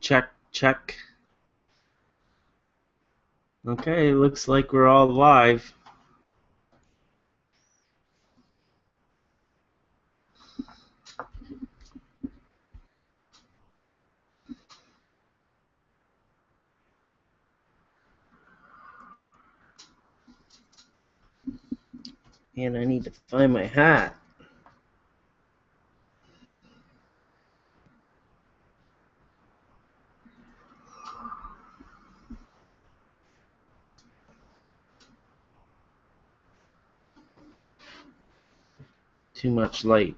Check, check. Okay, looks like we're all live. And I need to find my hat. Too much light.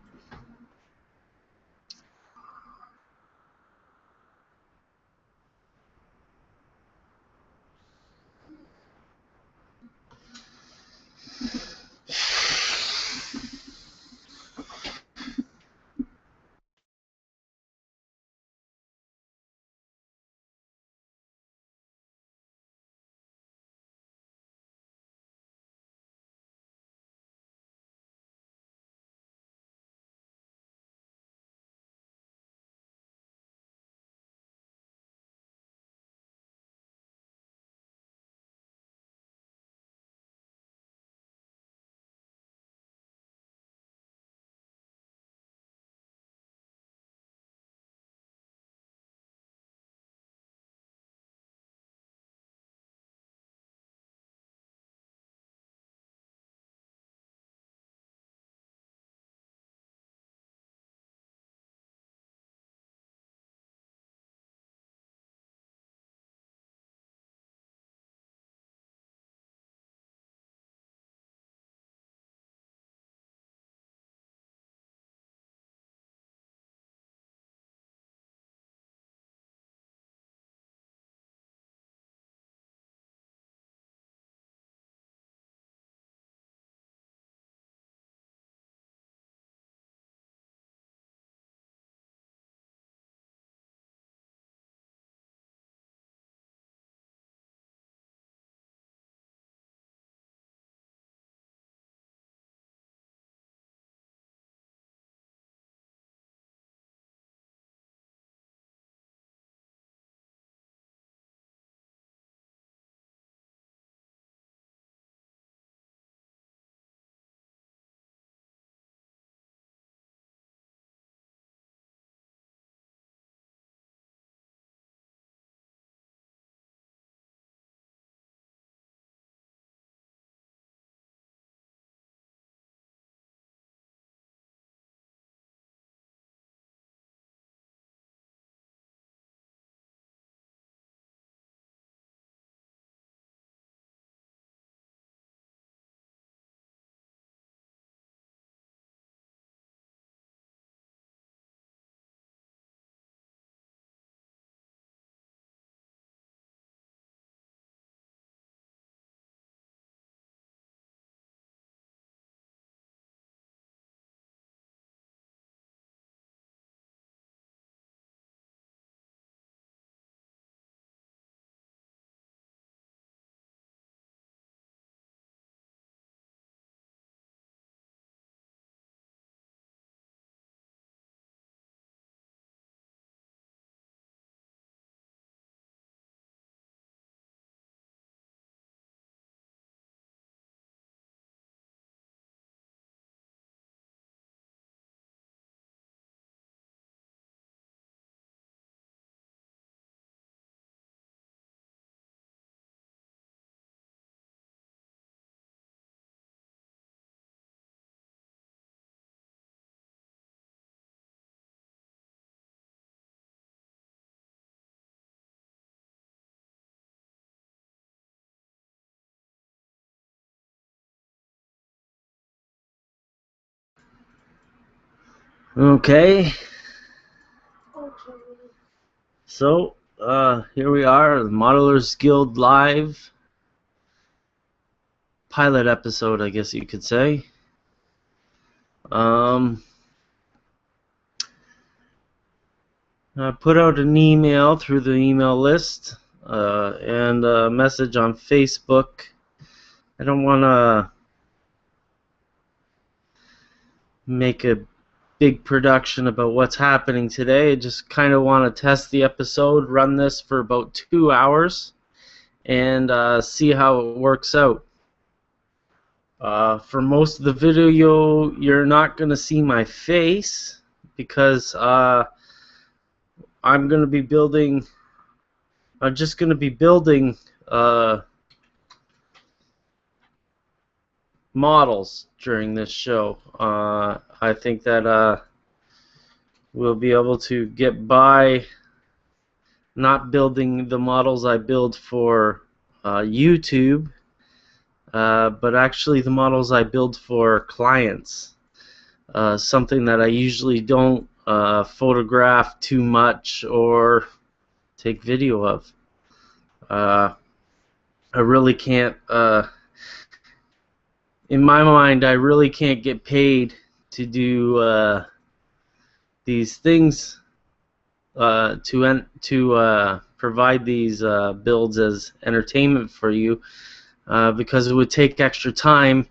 Okay. So, here we are, the Modelers Guild Live pilot episode, I guess you could say. I put out an email through the email list and a message on Facebook. I don't want to make a big production about what's happening today. I just kind of want to test the episode, run this for about 2 hours, and see how it works out. For most of the video, you're not going to see my face because I'm just going to be building models during this show. I think that we'll be able to get by not building the models I build for YouTube, but actually the models I build for clients. Something that I usually don't photograph too much or take video of. I really can't, in my mind, I really can't get paid to do these things, to provide these builds as entertainment for you, because it would take extra time,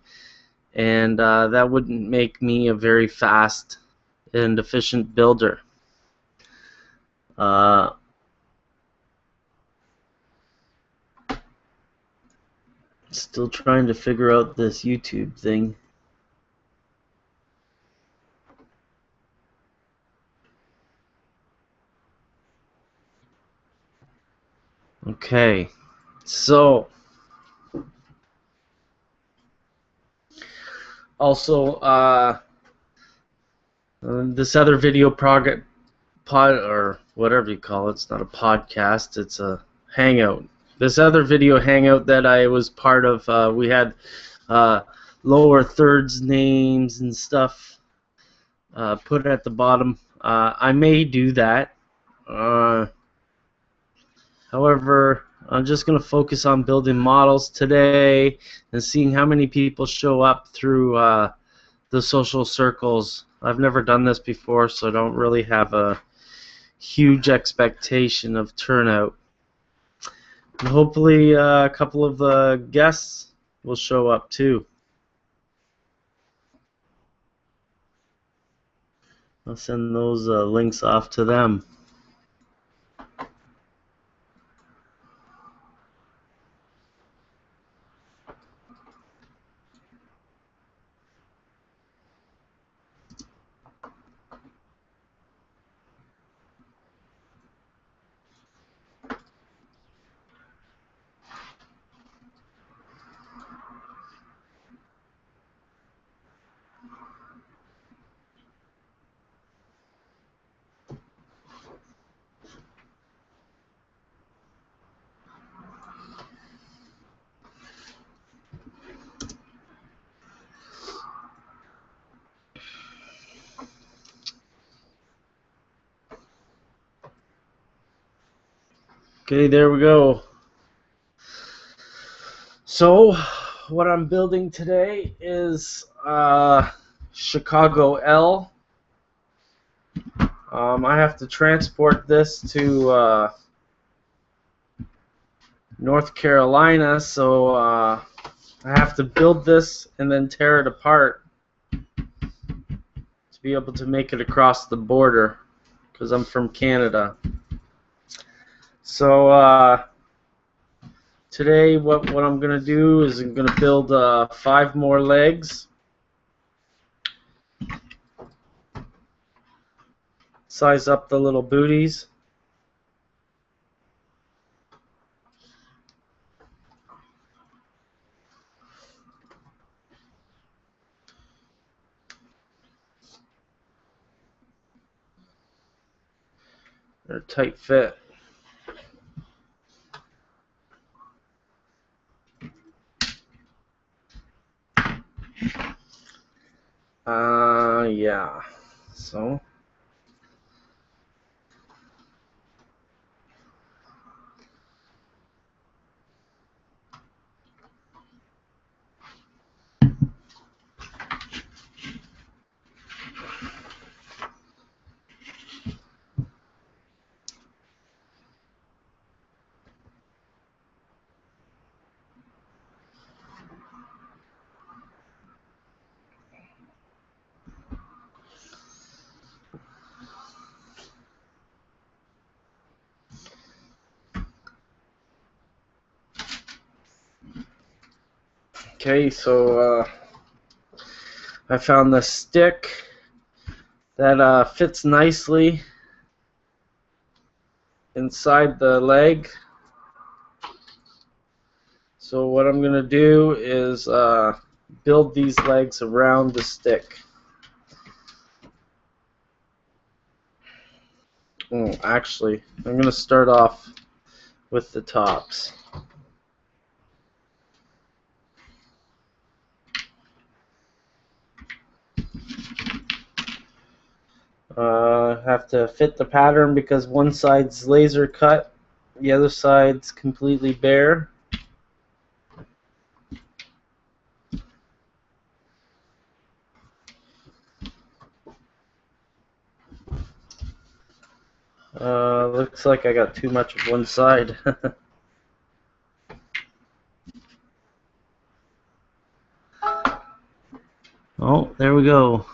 and that wouldn't make me a very fast and efficient builder. Still trying to figure out this YouTube thing. Okay, so also this other video pod or whatever you call it, it's not a podcast, it's a hangout. This other video hangout that I was part of, we had lower thirds names and stuff put at the bottom. I may do that. However, I'm just going to focus on building models today and seeing how many people show up through the social circles. I've never done this before, so I don't really have a huge expectation of turnout. And hopefully a couple of the guests will show up too. I'll send those links off to them. Okay, there we go. So, what I'm building today is Chicago L. I have to transport this to North Carolina, so I have to build this and then tear it apart to be able to make it across the border, because I'm from Canada. So today what I'm going to do is I'm going to build 5 more legs. Size up the little booties. They're a tight fit. Yeah. so. Okay, so I found the stick that fits nicely inside the leg. So what I'm going to do is build these legs around the stick. Oh, actually, I'm going to start off with the tops. Have to fit the pattern because one side's laser cut, the other side's completely bare. Looks like I got too much of one side. Oh, there we go.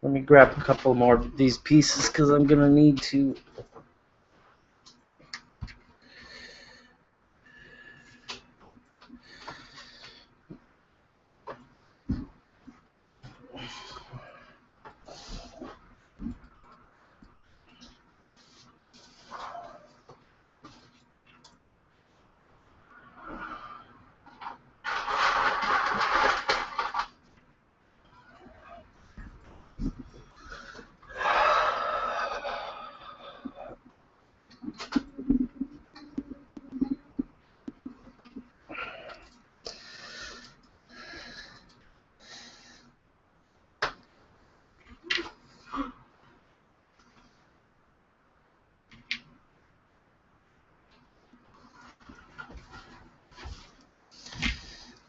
Let me grab a couple more of these pieces because I'm going to need to.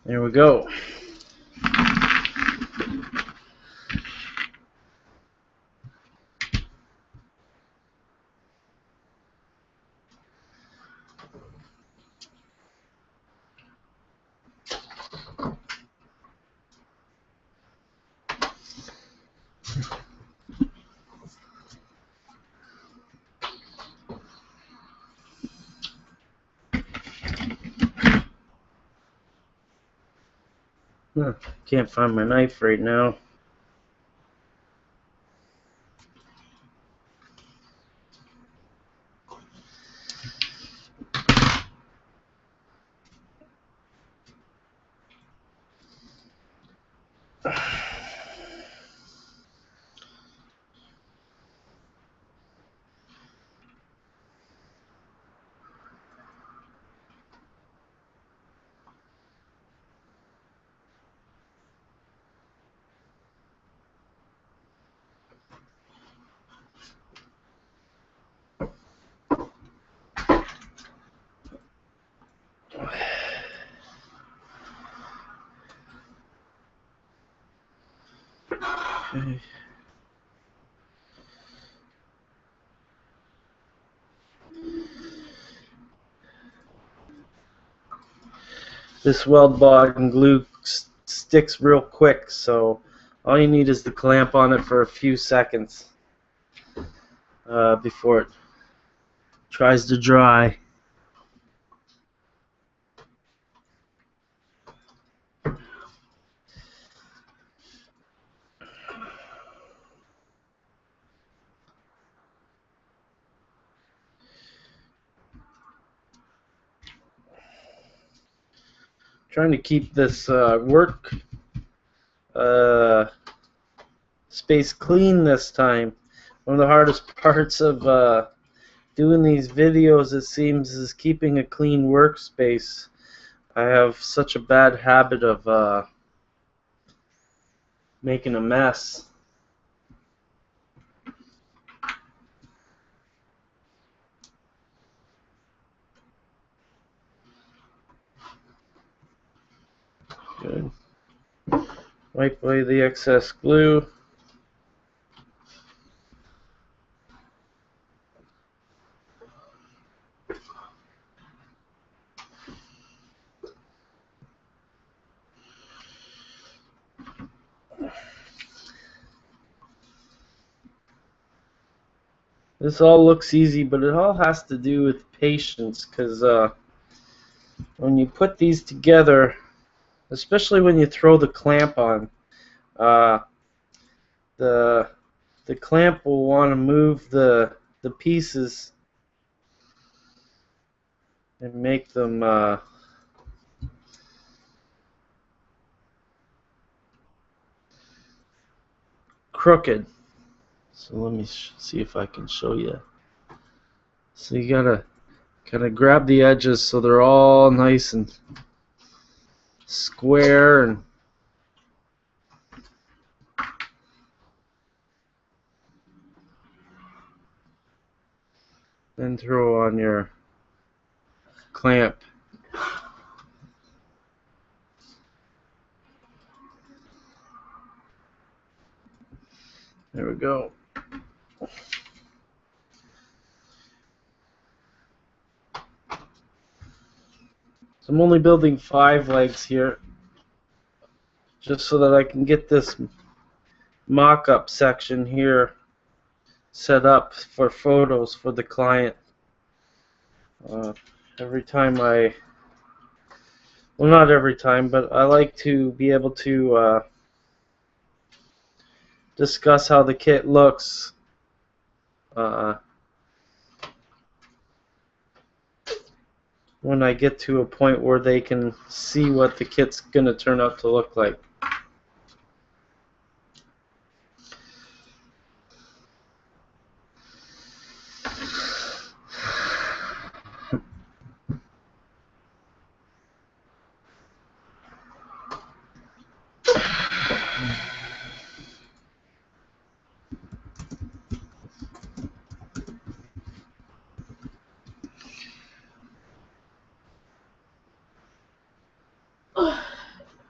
There we go. Can't find my knife right now. Okay. This weld bond and glue sticks real quick, so all you need is the clamp on it for a few seconds before it tries to dry. Trying to keep this work space clean this time. One of the hardest parts of doing these videos, it seems, is keeping a clean workspace. I have such a bad habit of making a mess. Good. Wipe away the excess glue. This all looks easy, but it all has to do with patience, because when you put these together, especially when you throw the clamp on, uh, the clamp will want to move the pieces and make them crooked. So let me see if I can show you. So you gotta kind of grab the edges so they're all nice and square, and then throw on your clamp. There we go. So I'm only building 5 legs here, just so that I can get this mock-up section here set up for photos for the client. Every time well, not every time, but I like to be able to discuss how the kit looks when I get to a point where they can see what the kit's gonna turn out to look like.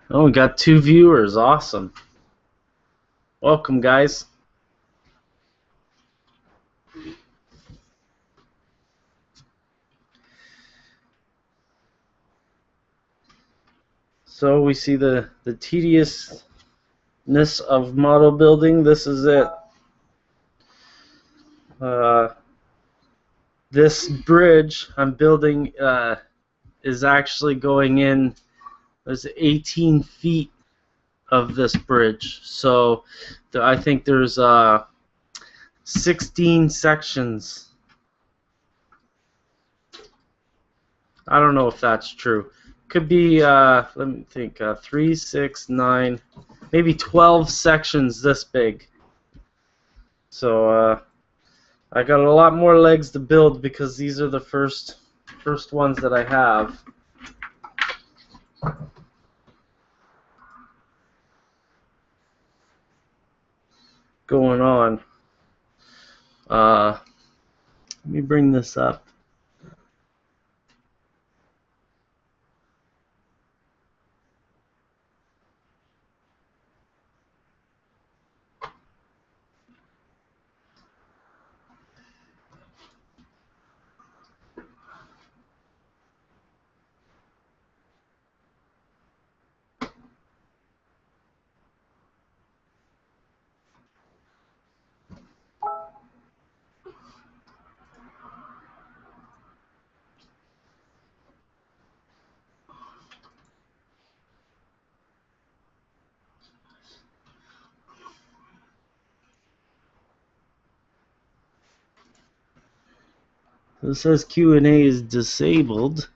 Oh, we got 2 viewers. Awesome. Welcome, guys. So we see the tediousness of model building. This is it. This bridge I'm building is actually going in. There's 18 feet of this bridge. So I think there's 16 sections. I don't know if that's true. Could be, let me think, 3, 6, 9, maybe 12 sections this big. So I got a lot more legs to build because these are the first ones that I have. Going on. Let me bring this up. It says Q&A is disabled.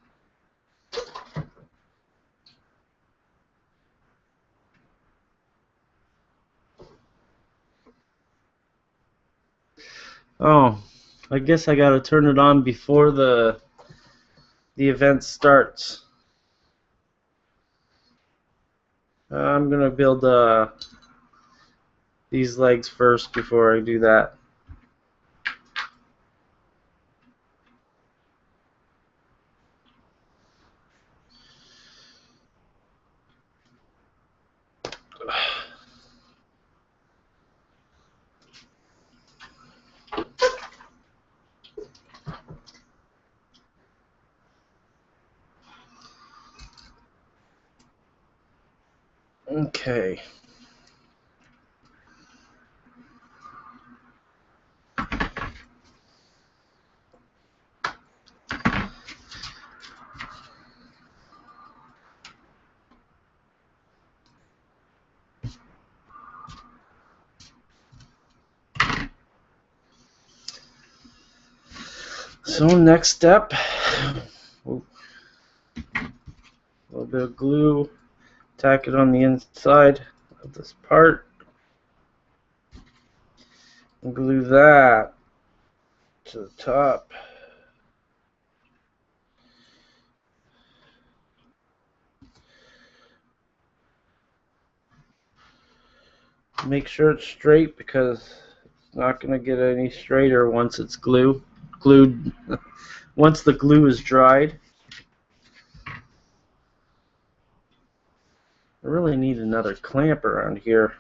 Oh, I guess I gotta turn it on before the event starts. I'm gonna build these legs first before I do that. Okay. So next step, a little bit of glue, tack it on the inside of this part, and glue that to the top. Make sure it's straight because it's not going to get any straighter once it's glued. Once the glue is dried. I really need another clamp around here.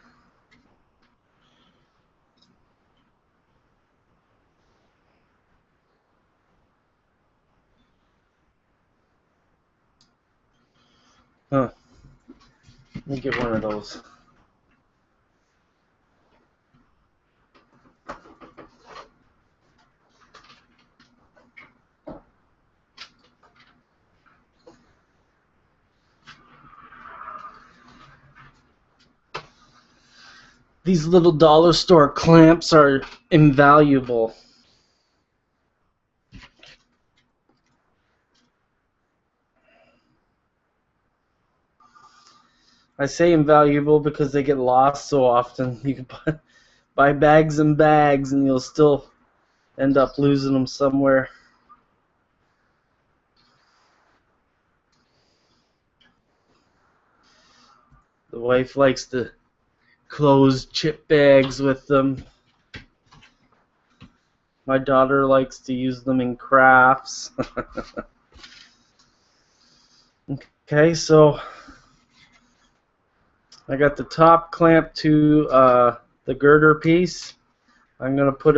Huh. Let me get one of those. These little dollar store clamps are invaluable. I say invaluable because they get lost so often. You can buy bags and bags and you'll still end up losing them somewhere. The wife likes to close chip bags with them. My daughter likes to use them in crafts. Okay, so I got the top clamp to the girder piece. I'm going to put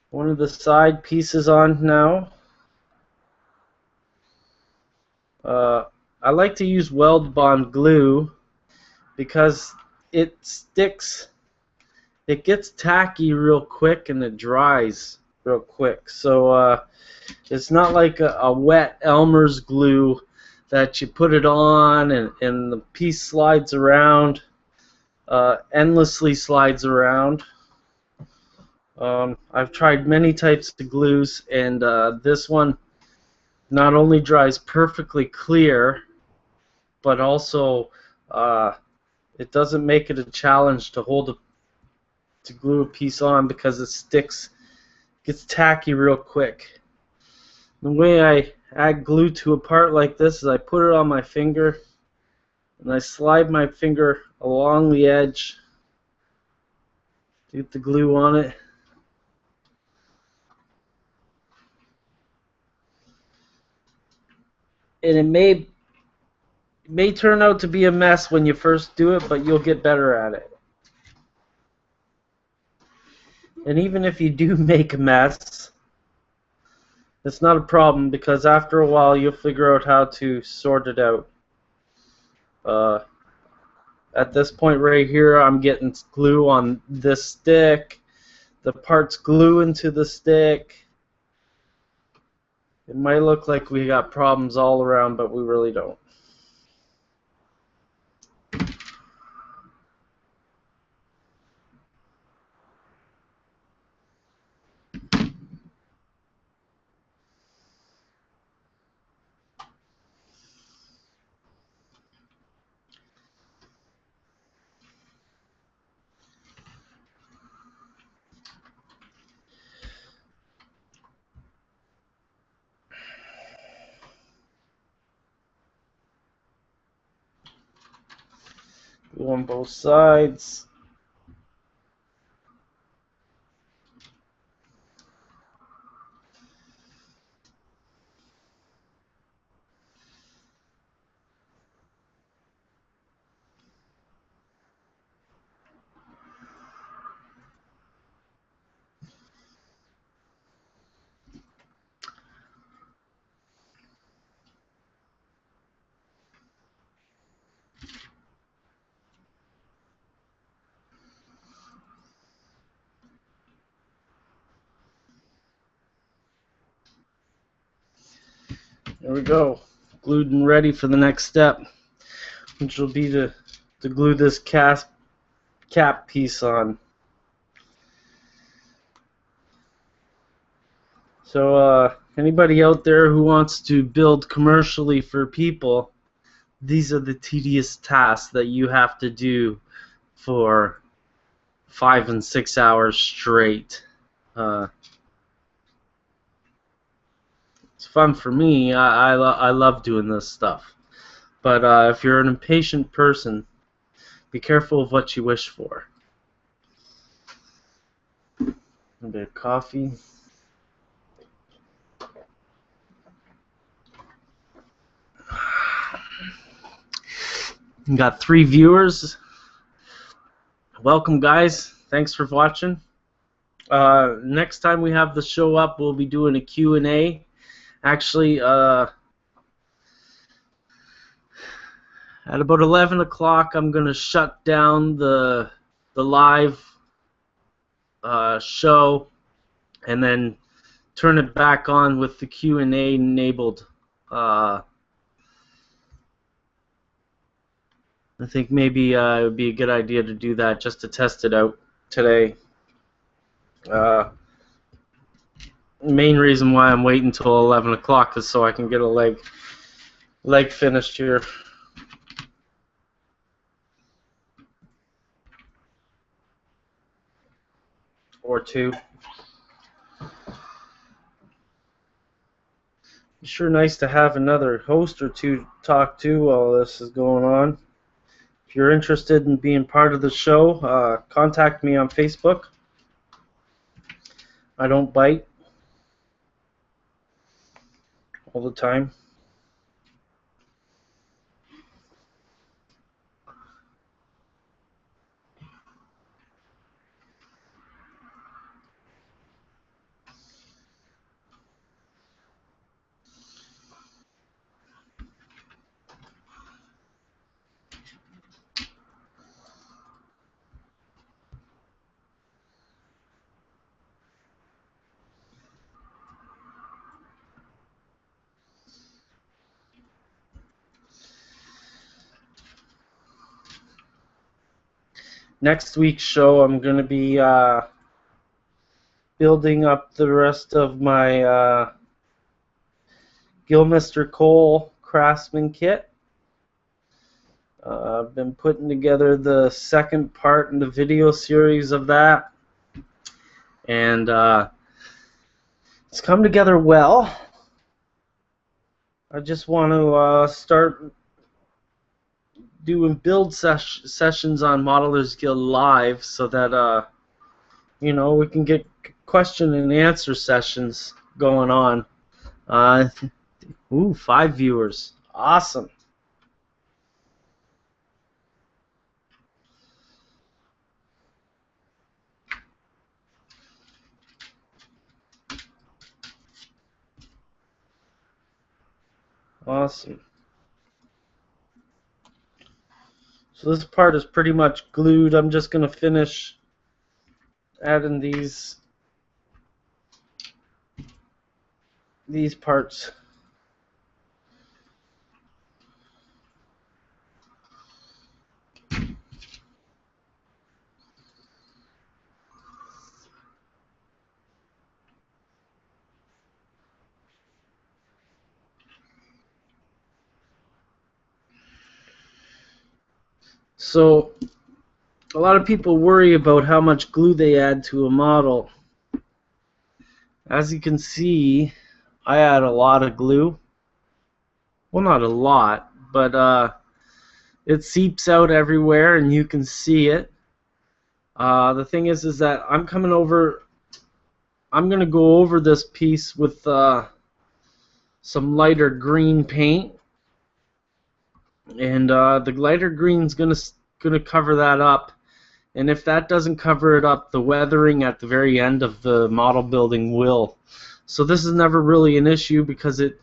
one of the side pieces on now. I like to use weld bond glue because it sticks. It gets tacky real quick and it dries real quick. So it's not like a wet Elmer's glue that you put it on and the piece slides around, endlessly slides around. I've tried many types of glues, and this one not only dries perfectly clear, but also it doesn't make it a challenge to glue a piece on because it gets tacky real quick. The way I add glue to a part like this is I put it on my finger and I slide my finger along the edge to get the glue on it. And it may turn out to be a mess when you first do it, but you'll get better at it. And even if you do make a mess, it's not a problem because after a while you'll figure out how to sort it out. At this point right here, I'm getting glue on this stick. The part's glue into the stick. It might look like we got problems all around, but we really don't. Glue on both sides. There we go. Glued and ready for the next step, which will be to glue this cap piece on. So anybody out there who wants to build commercially for people, these are the tedious tasks that you have to do for 5 and 6 hours straight. It's fun for me. I love doing this stuff. But if you're an impatient person, be careful of what you wish for. A bit of coffee. Got 3 viewers. Welcome, guys. Thanks for watching. Next time we have the show up, we'll be doing a Q&A. Actually, at about 11 o'clock, I'm going to shut down the live show and then turn it back on with the Q&A enabled. I think maybe it would be a good idea to do that just to test it out today. Main reason why I'm waiting until 11 o'clock is so I can get a leg finished here. Or 2. It's sure nice to have another host or 2 to talk to while this is going on. If you're interested in being part of the show, contact me on Facebook. I don't bite all the time. Next week's show, I'm going to be building up the rest of my Gilmister Cole Craftsman kit. I've been putting together the second part in the video series of that, and it's come together well. I just want to start doing build sessions on Modelers Guild Live so that you know, we can get question and answer sessions going on. Ooh, 5 viewers. Awesome. Awesome. So this part is pretty much glued. I'm just going to finish adding these parts. So a lot of people worry about how much glue they add to a model. As you can see, I add a lot of glue. Well, not a lot, but it seeps out everywhere and you can see it. The thing is that I'm going to go over this piece with some lighter green paint, and the lighter green's gonna cover that up. And if that doesn't cover it up, the weathering at the very end of the model building will. So this is never really an issue because it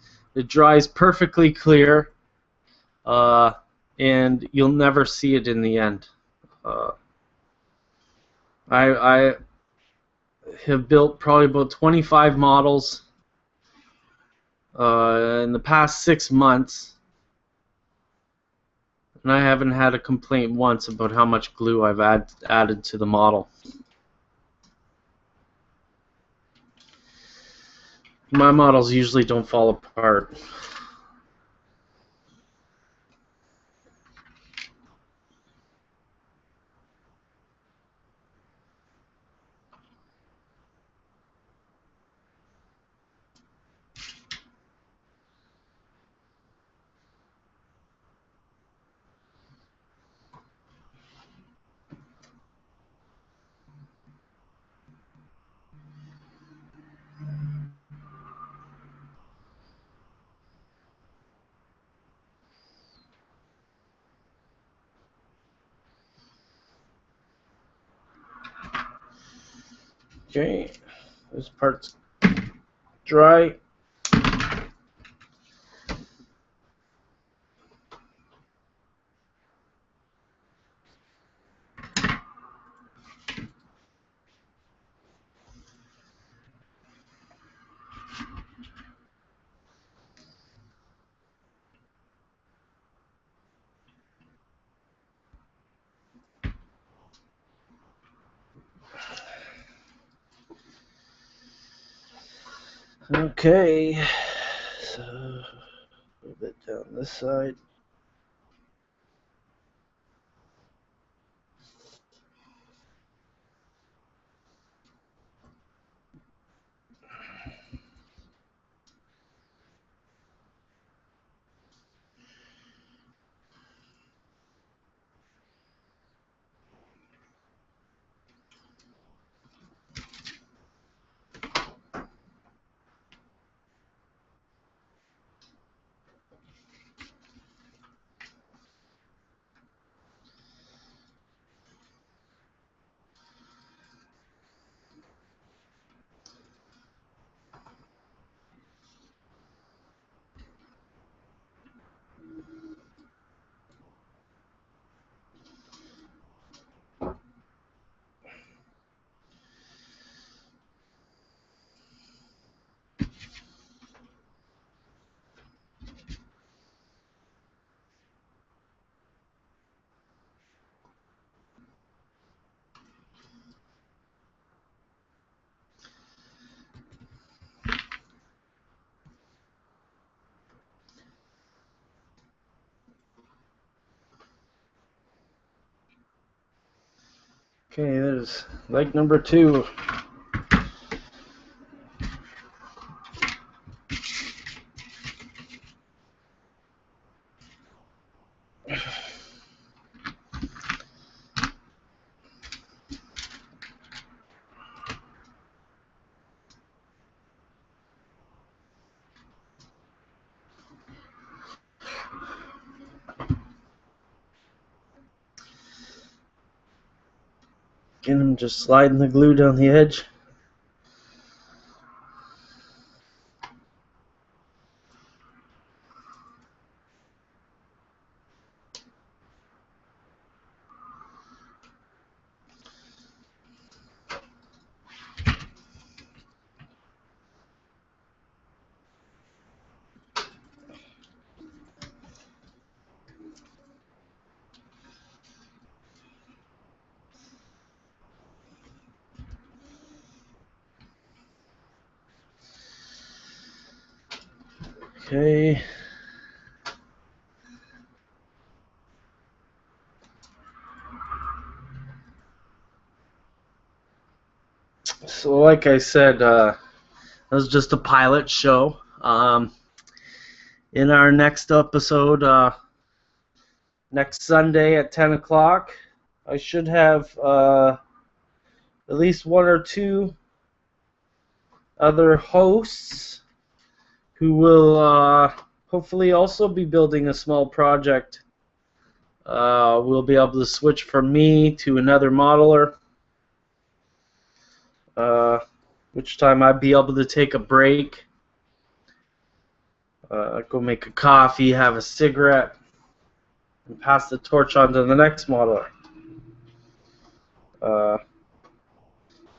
dries perfectly clear, and you'll never see it in the end. I have built probably about 25 models in the past 6 months, and I haven't had a complaint once about how much glue I've added to the model. My models usually don't fall apart. Okay, this part's dry. Okay, so a little bit down this side. Okay, there's leg number 2. Again, I'm just sliding the glue down the edge. Okay. So like I said, that was just a pilot show. In our next episode, next Sunday at 10 o'clock. I should have at least one or two other hosts who will hopefully also be building a small project. We'll be able to switch from me to another modeler, which time I'd be able to take a break, go make a coffee, have a cigarette, and pass the torch on to the next modeler.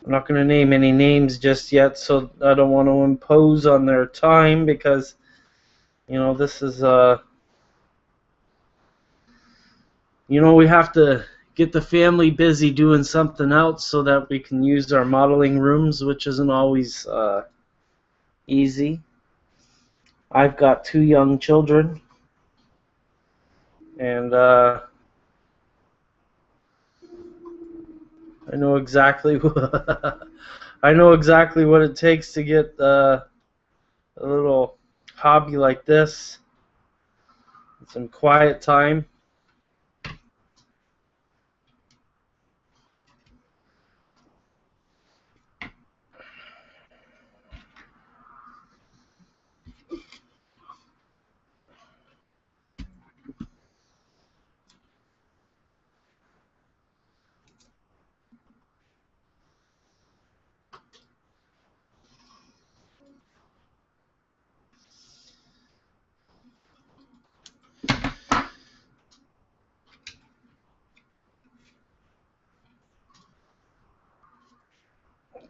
I'm not going to name any names just yet, so I don't want to impose on their time, because, you know, this is, you know, we have to get the family busy doing something else so that we can use our modeling rooms, which isn't always easy. I've got 2 young children, and I know exactly I know exactly what it takes to get a little hobby like this, some quiet time.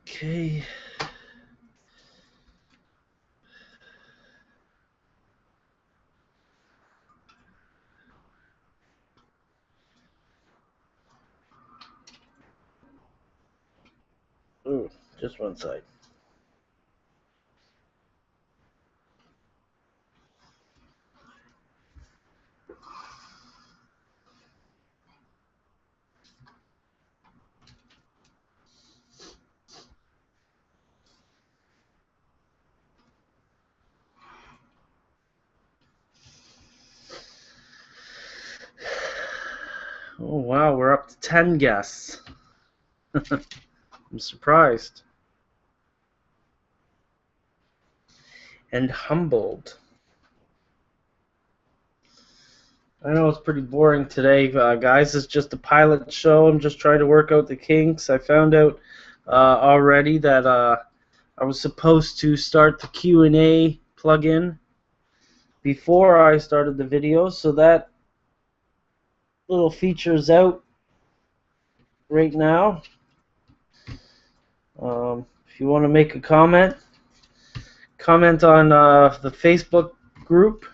Okay. Ooh, just one side. Oh wow, we're up to 10 guests. I'm surprised and humbled. I know it's pretty boring today, guys. It's just a pilot show. I'm just trying to work out the kinks. I found out already that I was supposed to start the Q&A plugin before I started the video, so that little feature's out right now. If you want to make a comment on the Facebook group,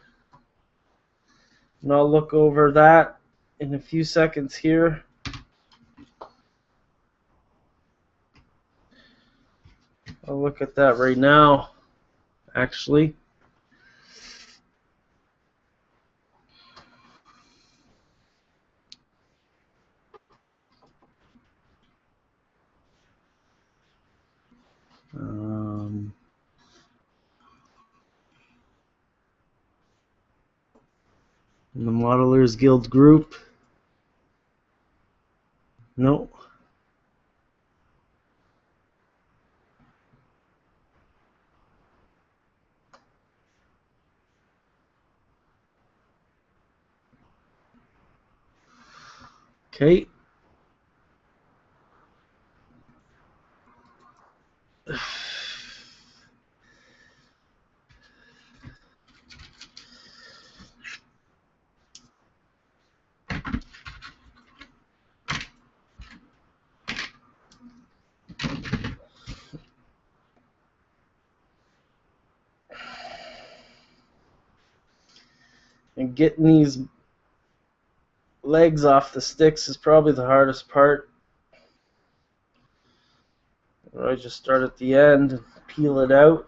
and I'll look over that in a few seconds here. I'll look at that right now, actually. In the Modelers Guild group. No. Okay. And getting these legs off the sticks is probably the hardest part. I just start at the end and peel it out.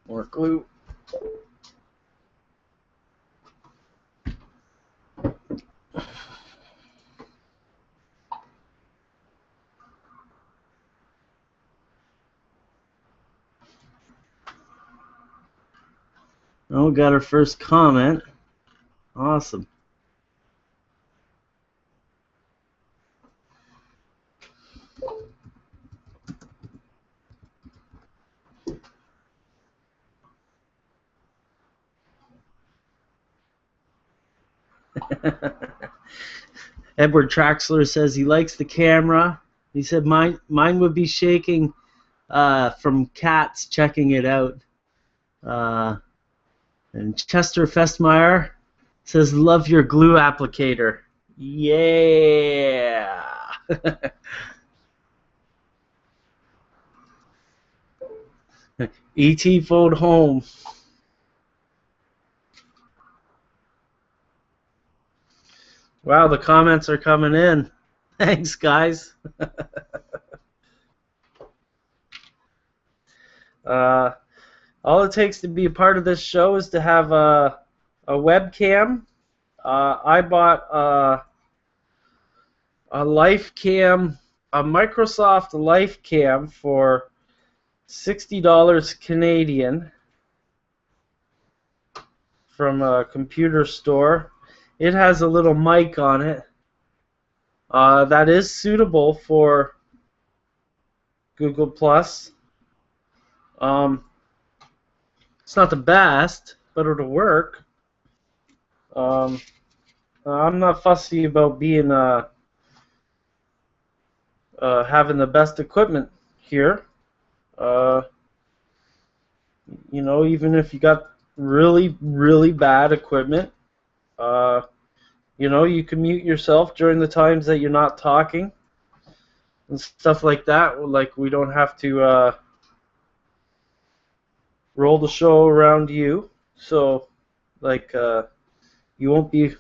More glue. Oh, got our first comment. Awesome. Edward Traxler says he likes the camera. He said mine would be shaking from cats checking it out. And Chester Festmeyer says, love your glue applicator. Yeah. E.T. phone home. Wow, the comments are coming in. Thanks, guys. All it takes to be a part of this show is to have a webcam. I bought a LifeCam, a Microsoft LifeCam for $60 Canadian from a computer store. It has a little mic on it that is suitable for Google Plus. It's not the best, but it'll work. I'm not fussy about being having the best equipment here. You know, even if you got really, really bad equipment, you know, you can mute yourself during the times that you're not talking and stuff like that. Like, we don't have to roll the show around you. So, like, you won't be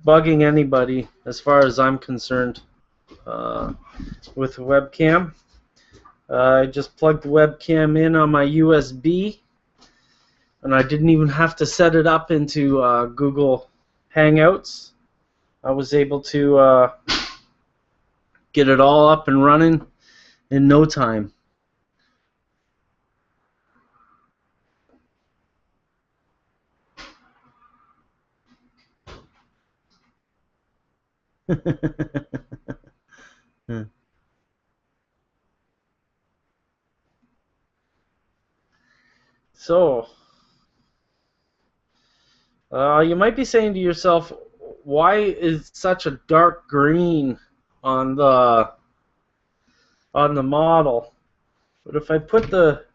bugging anybody as far as I'm concerned with the webcam. I just plugged the webcam in on my USB, and I didn't even have to set it up into Google Hangouts. I was able to get it all up and running in no time. So, you might be saying to yourself, why is such a dark green on the model? But if I put the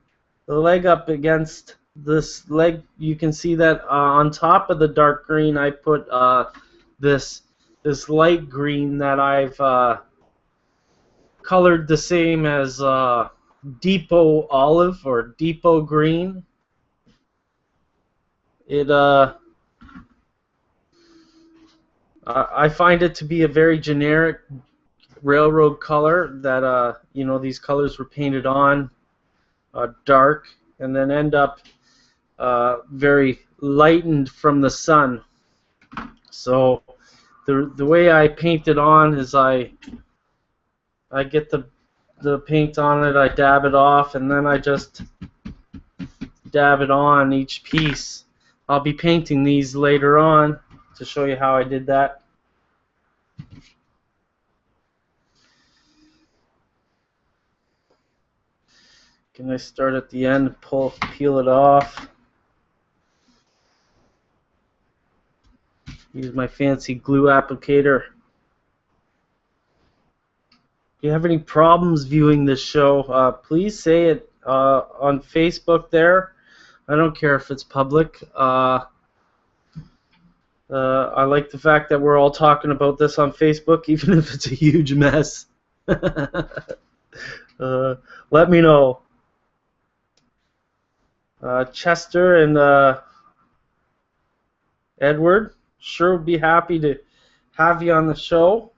leg up against this leg, you can see that on top of the dark green, I put this light green that I've colored the same as Depot olive or Depot green. It I find it to be a very generic railroad color that you know, these colors were painted on dark and then end up very lightened from the sun. So the way I paint it on is I get the paint on it, I dab it off, and then I just dab it on each piece. I'll be painting these later on to show you how I did that. Can I start at the end, peel it off? Use my fancy glue applicator. If you have any problems viewing this show, please say it on Facebook there. I don't care if it's public. I like the fact that we're all talking about this on Facebook, even if it's a huge mess. Let me know. Chester and Edward, sure would be happy to have you on the show.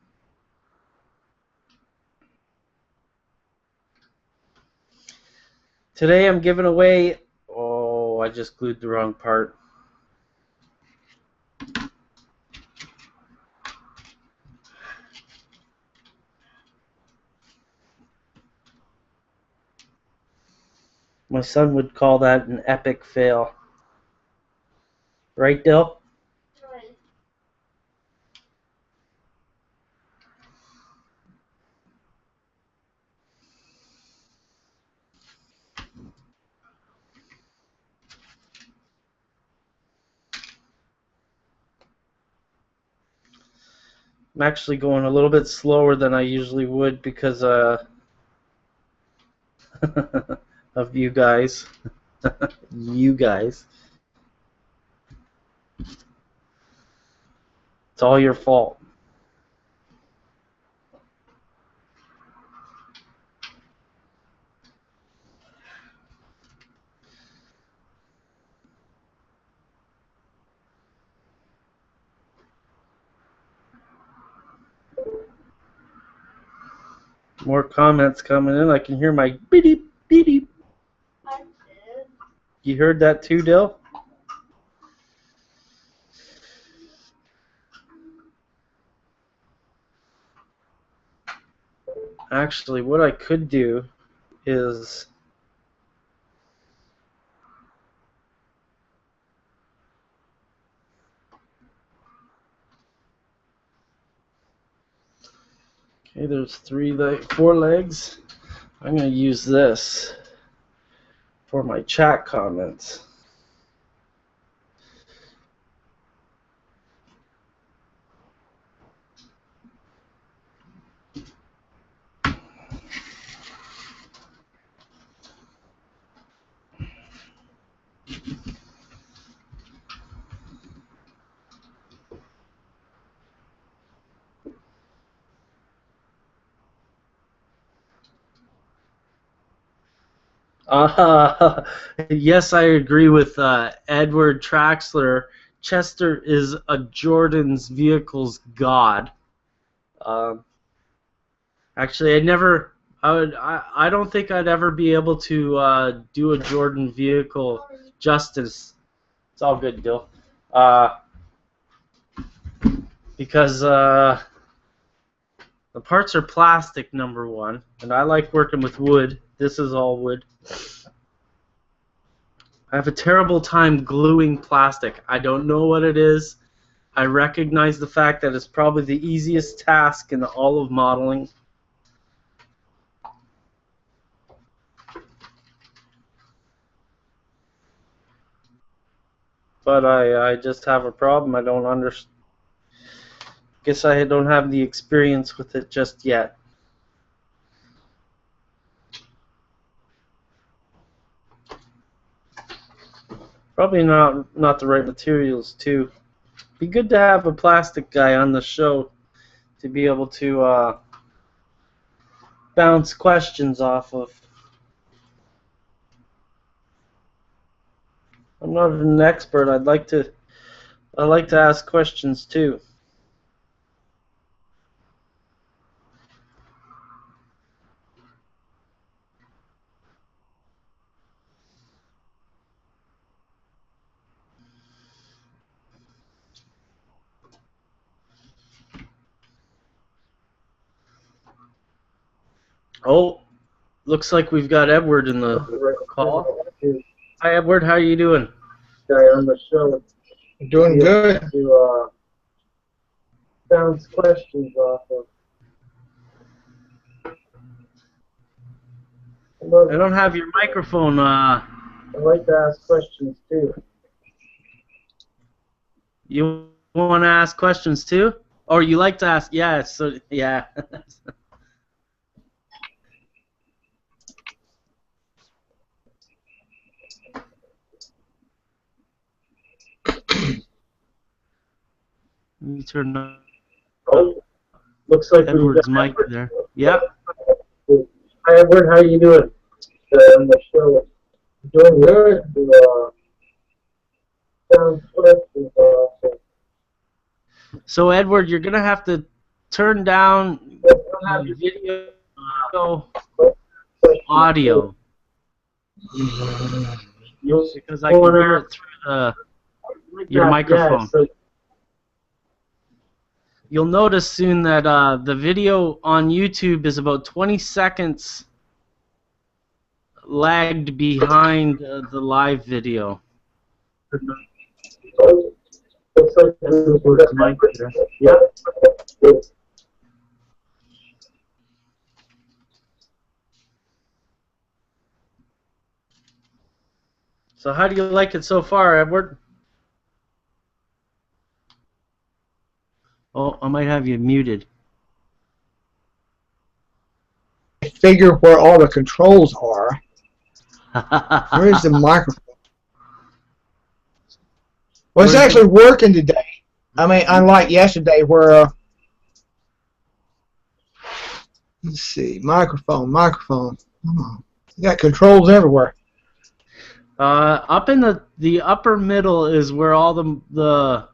Today I'm giving away... Oh, I just glued the wrong part. My son would call that an epic fail. Right, Dill? Right. I'm actually going a little bit slower than I usually would because of you guys. You guys. It's all your fault. More comments coming in. I can hear my beep beep. I did. You heard that too, Dill? Actually, what I could do is okay, there's 4 legs. I'm going to use this for my chat comments. Yes, I agree with Edward Traxler. Chester is a Jordan's vehicle's god. Um, Actually, I don't think I'd ever be able to do a Jordan vehicle justice. It's all good, Dill. Because the parts are plastic, number one, and I like working with wood. This is all wood. I have a terrible time gluing plastic. I don't know what it is. I recognize the fact that it's probably the easiest task in all of modeling. But I just have a problem. I don't understand. Guess I don't have the experience with it just yet. Probably not the right materials too. Be good to have a plastic guy on the show to be able to bounce questions off of. I'm not an expert. I like to ask questions too. Oh, looks like we've got Edward in the call. Hi, Edward. How are you doing? Guy on the show. Doing good. To bounce questions off of. I don't have your microphone. I like to ask questions too. You want to ask questions too? Or you like to ask? Yeah. So yeah. Let me turn on. Oh, looks like Edward's mic there. Yeah. Hi, Edward. How you doing? On the show. Doing good. So, Edward, you're gonna have to turn down the video audio because I can hear it through your microphone. You'll notice soon that the video on YouTube is about 20 seconds lagged behind the live video. Mic here. Yep. So how do you like it so far, Edward? Oh, I might have you muted. Figure where all the controls are. Where's the microphone? Well, it's actually working today. I mean, unlike yesterday where, let's see, microphone. Come on. You got controls everywhere. Up in the upper middle is where all the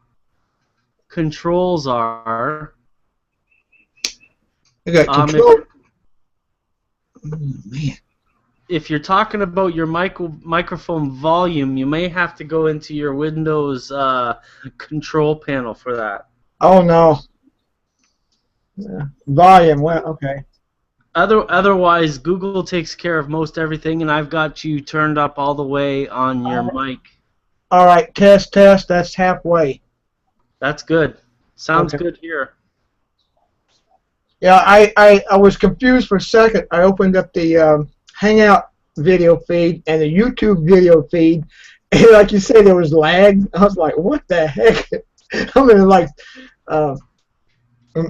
controls are. You got control. Oh, man. If you're talking about your microphone volume, you may have to go into your Windows control panel for that. Oh, no. Yeah. Volume. Well, okay. Otherwise, Google takes care of most everything, and I've got you turned up all the way on your mic. All right, test. That's halfway. That's good. Sounds Okay. good here. Yeah, I was confused for a second. I opened up the Hangout video feed and the YouTube video feed, and like you said, there was lag. I was like, what the heck? I'm in like an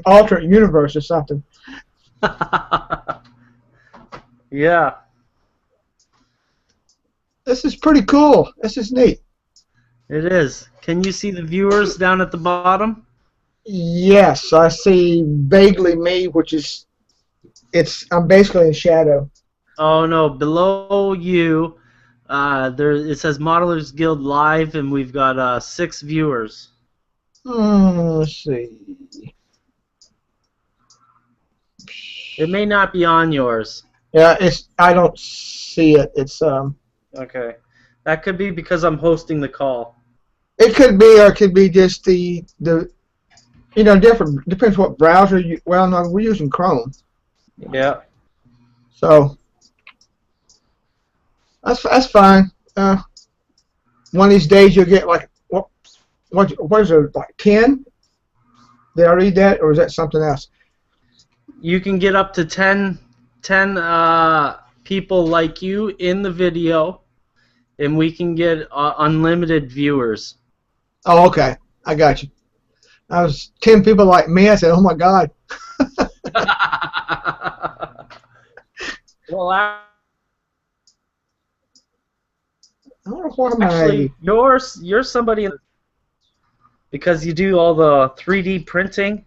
alternate universe or something. Yeah. This is pretty cool. This is neat. It is. Can you see the viewers down at the bottom? Yes, I see vaguely me, which is I'm basically in shadow. Oh no, below you, it says Modelers Guild Live, and we've got 6 viewers. Let's see. It may not be on yours. Yeah, I don't see it. It's Okay, that could be because I'm hosting the call. It could be, or it could be just the different. Depends what browser you. Well, no, we're using Chrome. Yeah. So that's fine. One of these days you'll get like what is it, like 10? Did I read that, or is that something else? You can get up to 10 people like you in the video, and we can get unlimited viewers. Oh, okay. I got you. I was 10 people like me. I said, oh my God. Well, I don't know why actually, you're somebody because you do all the 3D printing,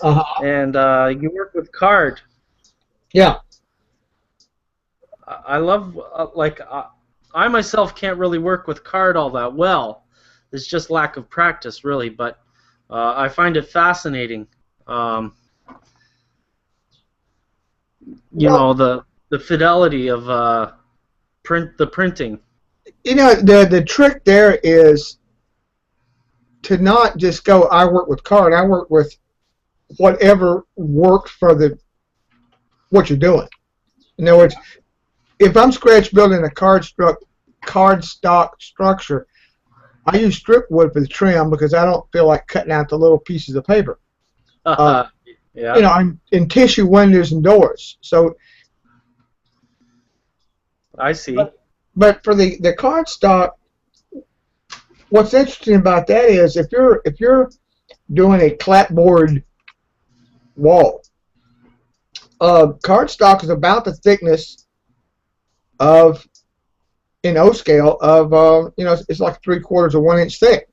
and you work with card. Yeah. I love I myself can't really work with card all that well. It's just lack of practice, really. But I find it fascinating. You know, the fidelity of the printing. You know, the trick there is to not just go, I work with card. I work with whatever works for what you're doing. In other words, if I'm scratch building a card stock structure, I use strip wood for the trim because I don't feel like cutting out the little pieces of paper. Yeah. You know, I'm in tissue windows and doors. So I see. But for the card stock, what's interesting about that is if you're doing a clapboard wall, cardstock is about the thickness of, in O scale, of you know, it's like 3/4 of 1 inch thick.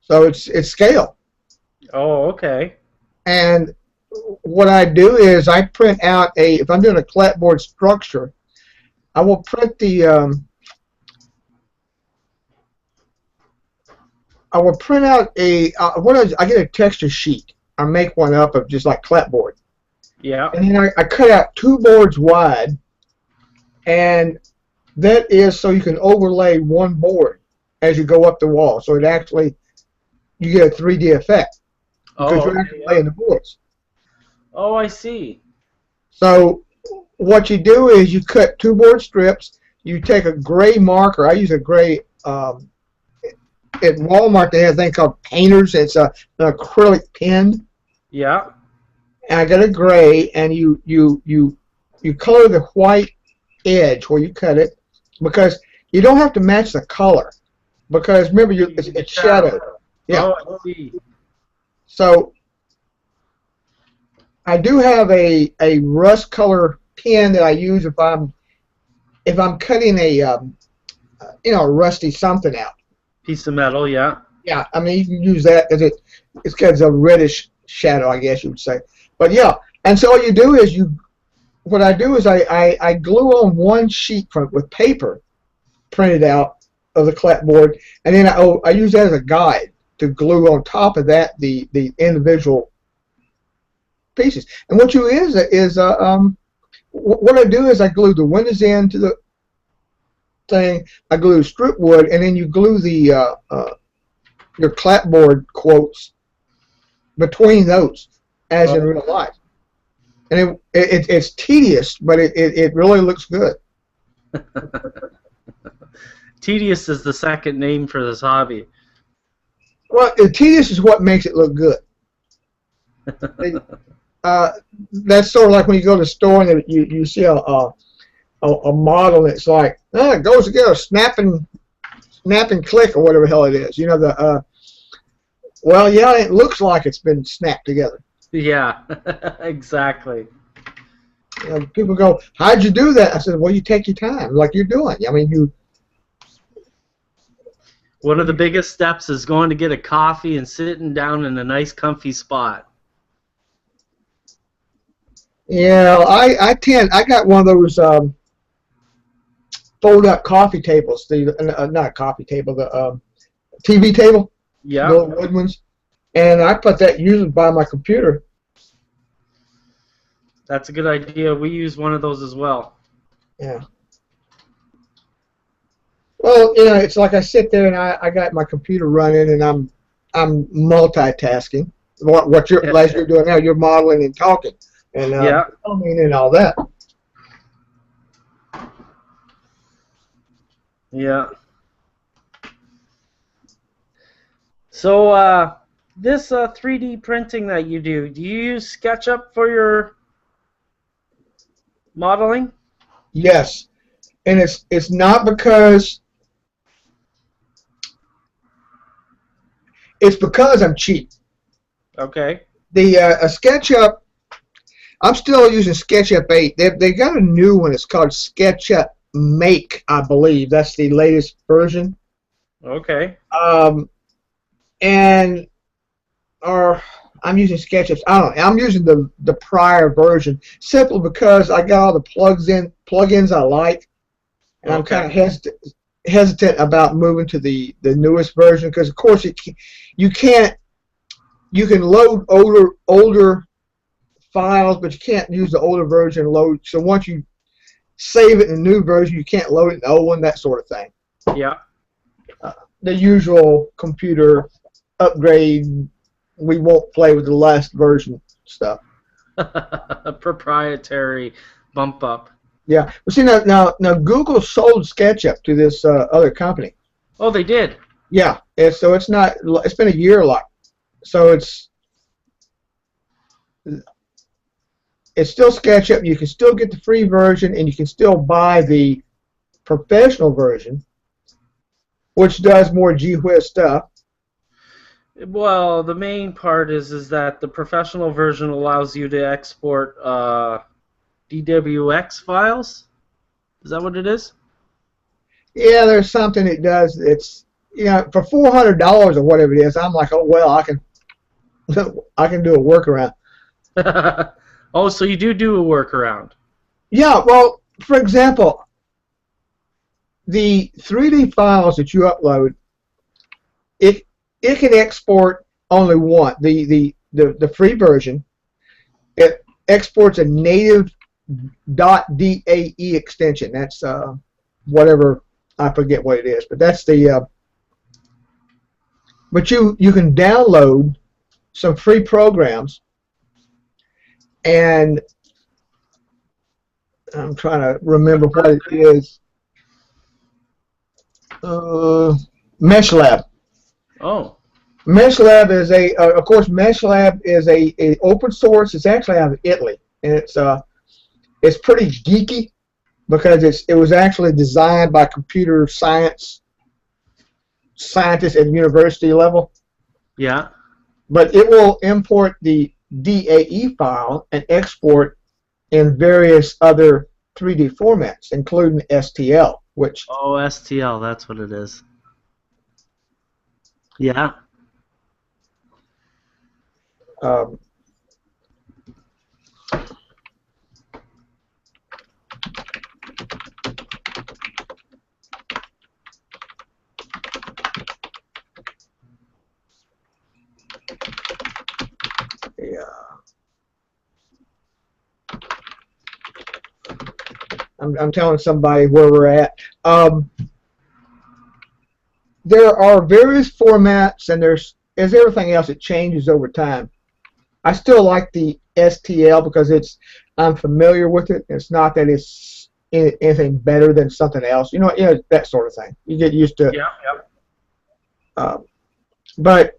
So it's scale. Oh, okay. And what I do is I print out if I'm doing a clapboard structure, I will print the I will print out I get a texture sheet. I make one up of just like clapboard. Yeah. And then I cut out 2 boards wide, and that is so you can overlay one board as you go up the wall. So it actually, you get a 3D effect because you're actually laying the boards. Oh, I see. So what you do is you cut 2 board strips. You take a gray marker. I use a gray at Walmart they have a thing called painters. It's an acrylic pen. Yeah. And I got a gray, and you color the white edge where you cut it, because you don't have to match the color, because remember it's shadowed. Yeah. Oh, I see. So I do have a rust color pen that I use if I'm cutting a a rusty something out. Piece of metal, yeah. Yeah, I mean you can use that because it's got a reddish shadow, I guess you would say. But yeah, and so all you do is what I do is I glue on one sheet with paper printed out of the clapboard, and then I use that as a guide to glue on top of that the individual pieces. And what what I do is I glue the windows in to the thing. I glue strip wood, and then you glue the your clapboard quotes between those, as in real life. And it's tedious, but it really looks good. Tedious is the second name for this hobby. Well, tedious is what makes it look good. That's sort of like when you go to the store and you see a model, and it's like, oh, it goes together, snap and click, or whatever the hell it is. You know, well, yeah, it looks like it's been snapped together. Yeah, exactly. You know, people go, how'd you do that? I said, well, you take your time, like you're doing. I mean, One of the biggest steps is going to get a coffee and sitting down in a nice, comfy spot. Yeah, I got one of those fold-up coffee tables. Not a coffee table, the TV table. Yeah. Little wood ones. And I put that usually by my computer. That's a good idea. We use one of those as well. Yeah. Well, you know, it's like I sit there and I got my computer running, and I'm multitasking. What you're as you're doing now, you're modeling and talking and filming and all that. Yeah. So this 3D printing that you do you use SketchUp for your modeling? Yes, and it's not because I'm cheap. Okay. The SketchUp, I'm still using SketchUp 8. They got a new one. It's called SketchUp Make, I believe. That's the latest version. Okay. And I'm using SketchUp. I don't know. I'm using the prior version simply because I got all the plugins I like, and I'm kind of hesitant about moving to the newest version, because of course you can load older files, but you can't use the older version load. So once you save it in the new version, you can't load it in the old one, that sort of thing. Yeah. The usual computer upgrade, we won't play with the last version stuff. Proprietary bump up. Yeah. Well, see, now Google sold SketchUp to this other company. Oh, they did? Yeah. So it's not. It's been a year, so it's still SketchUp. You can still get the free version, and you can still buy the professional version, which does more gee-whiz stuff. Well, the main part is that the professional version allows you to export DWX files. Is that what it is? Yeah, there's something it does. It's, you know, for $400 or whatever it is. I'm like, oh well, I can do a workaround. Oh, so you do a workaround? Yeah. Well, for example, the 3D files that you upload, it can export only one. The free version, it exports a native .dae extension. That's whatever, I forget what it is, but that's the. But you can download some free programs, and I'm trying to remember what it is. MeshLab. Oh. MeshLab is of course, MeshLab is a open source. It's actually out of Italy, and it's pretty geeky because it was actually designed by computer scientists at university level. Yeah. But it will import the DAE file and export in various other 3D formats, including STL, which... Oh, STL, that's what it is. Yeah. Um, yeah. I'm telling somebody where we're at. There are various formats, and as everything else, it changes over time. I still like the STL because I'm familiar with it. It's not that it's anything better than something else. You know, that sort of thing. You get used to. Yeah. Yeah. But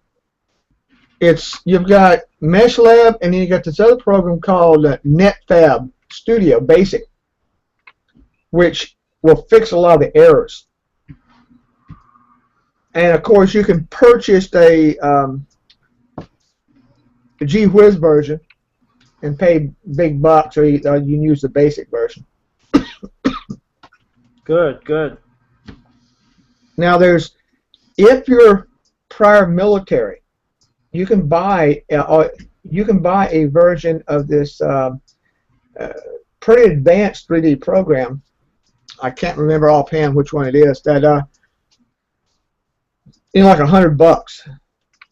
you've got MeshLab, and then you got this other program called NetFab Studio Basic, which will fix a lot of the errors. And of course, you can purchase the Gee Whiz version and pay big bucks, or you can use the basic version. Good. Now, if you're prior military, you can buy a version of this pretty advanced 3D program. I can't remember offhand which one it is. That like $100.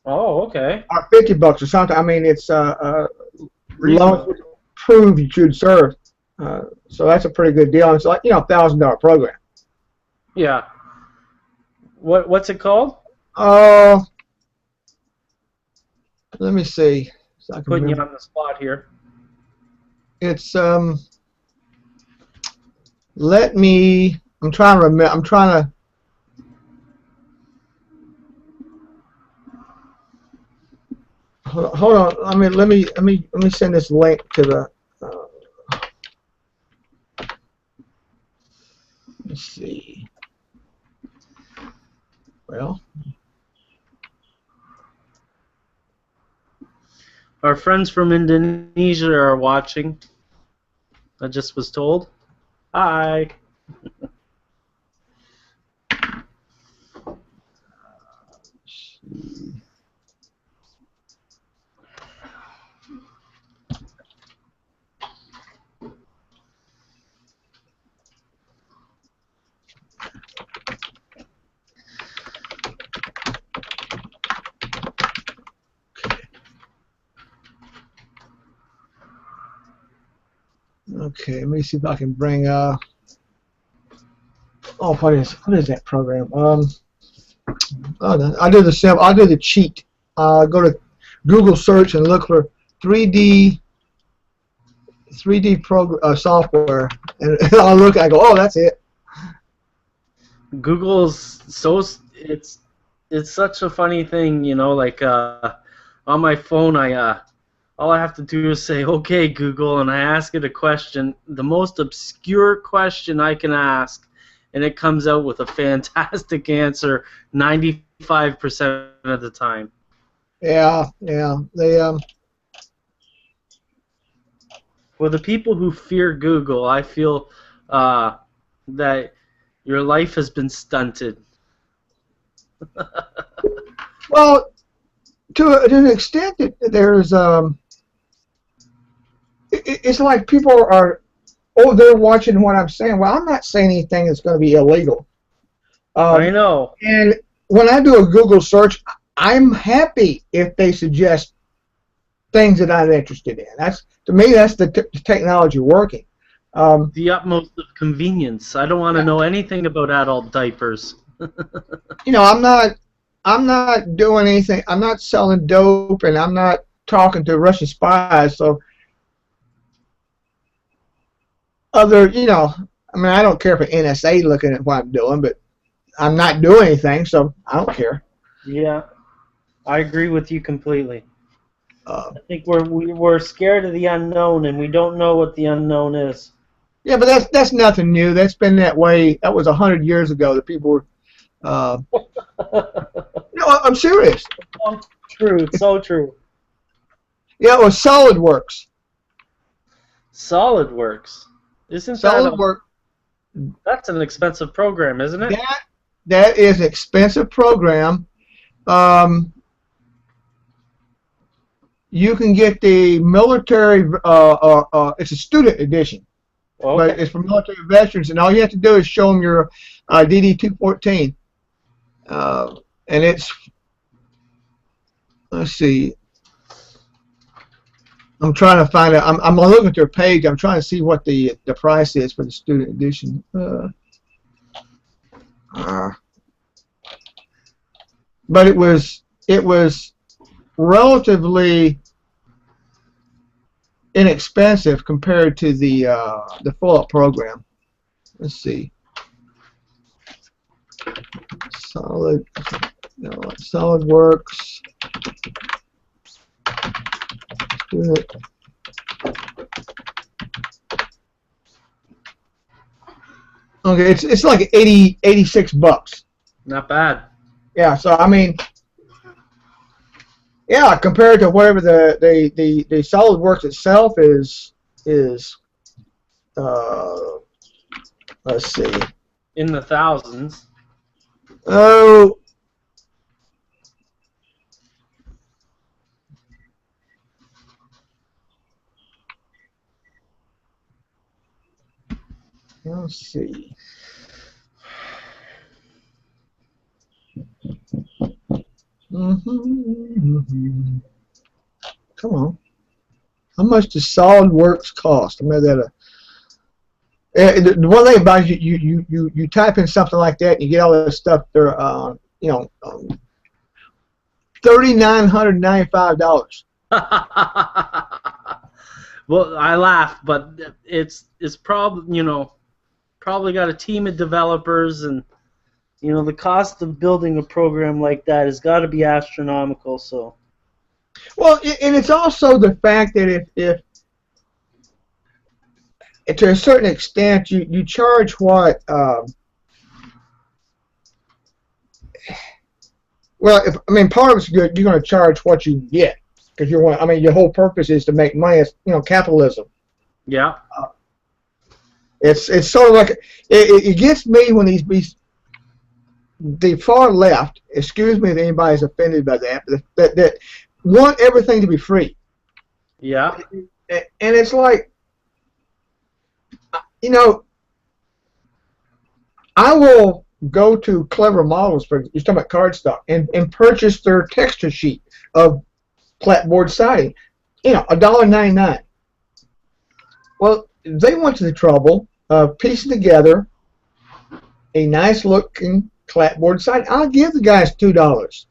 Oh, okay. Or $50 or something. I mean, it's low Reasonable. prove you should serve. So that's a pretty good deal. It's like $1,000 program. Yeah. What's it called? Let me see. So I can Putting you remember. on the spot here. It's let me. I'm trying to remember. I'm trying to. Hold on. I mean, let me send this link to the. Let's see. Well, Our friends from Indonesia are watching. I just was told. Hi. okay. Let me see if I can bring. Oh, what is that program? Oh, I do the cheat. Go to Google search and look for 3D software, and I look. I go, oh, that's it. Google's it's such a funny thing, like on my phone all I have to do is say, okay, Google, and I ask it a question, the most obscure question I can ask, and it comes out with a fantastic answer 95% of the time. Yeah. They For the people who fear Google, I feel that your life has been stunted. Well, to an extent, there's it's like people are, they're watching what I'm saying. Well, I'm not saying anything that's going to be illegal. I know. And when I do a Google search, I'm happy if they suggest things that I'm interested in. To me, that's the technology working. The utmost of convenience. I don't want to know anything about adult diapers. I'm not doing anything. I'm not selling dope, and I'm not talking to Russian spies. So, I mean, I don't care if the NSA looking at what I'm doing, but I'm not doing anything, so I don't care. Yeah. I agree with you completely. Uh, I think we're scared of the unknown, and we don't know what the unknown is. yeah, but that's nothing new. That's been that way. That was 100 years ago. That people were. No, I'm serious. So true, so true. Yeah, it was SolidWorks. SolidWorks. Isn't SolidWorks. that's an expensive program, isn't it? That is an expensive program. You can get the military. It's a student edition, Okay. but it's for military veterans, and all you have to do is show them your DD-214, and it's. Let's see. I'm trying to find it. I'm looking at their page. I'm trying to see what the price is for the student edition. But it was relatively inexpensive compared to the full-up program. Let's see. SolidWorks. Student. Okay, it's like 86 bucks. Not bad. Yeah, so I mean, yeah, compared to whatever the SolidWorks itself is let's see. In the thousands. Oh. Let's see. Come on. How much does SolidWorks cost? I mean, the one thing about it, you type in something like that and you get all this stuff there. $3,995. Well, I laugh, but it's probably probably got a team of developers, and the cost of building a program like that has got to be astronomical. So. Well, and it's also the fact that if to a certain extent you charge what part of it's good. You're going to charge what you get because your whole purpose is to make money. It's capitalism. Yeah. It's sort of like it gets me when the far left. Excuse me if anybody's offended by that. That want everything to be free. Yeah. And it's like, I will go to Clever Models, you're talking about cardstock, and purchase their texture sheet of clapboard siding, $1.99. Well, they went to the trouble of piecing together a nice looking clapboard siding. I'll give the guys $2.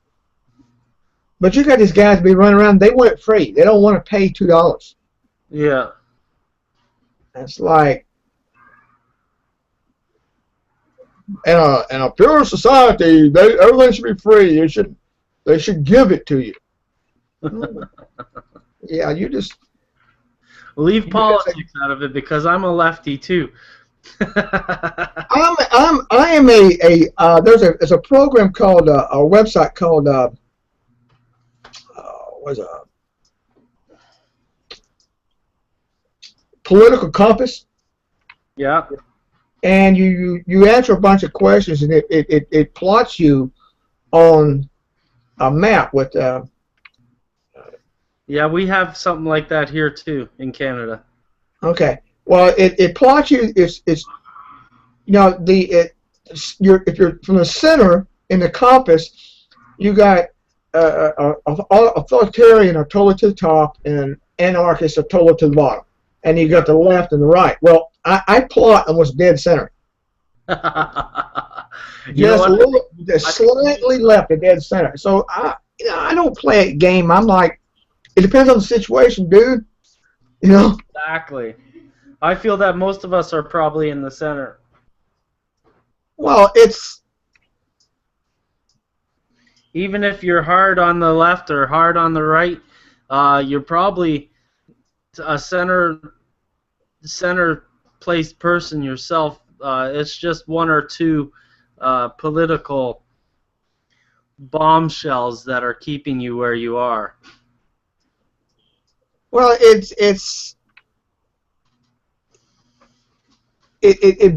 But you got these guys be running around, they want it free. They don't want to pay $2. Yeah. It's like, in a pure society, everything should be free. They should give it to you. Yeah, you just leave politics out of it because I'm a lefty too. I am there's a program called a website called Political Compass. Yeah. And you answer a bunch of questions, and it plots you on a map with. Yeah, we have something like that here too in Canada. Okay. Well, it plots you. If you're from the center in the compass, you got authoritarian are totally to the top, and anarchists are totally to the bottom, and you got the left and the right. Well, I plot almost dead center. Just slightly left of dead center. So I don't play a game. I'm like, it depends on the situation, dude. Exactly. I feel that most of us are probably in the center. Well, Even if you're hard on the left or hard on the right, you're probably a center placed person yourself. It's just one or two political bombshells that are keeping you where you are. Well, it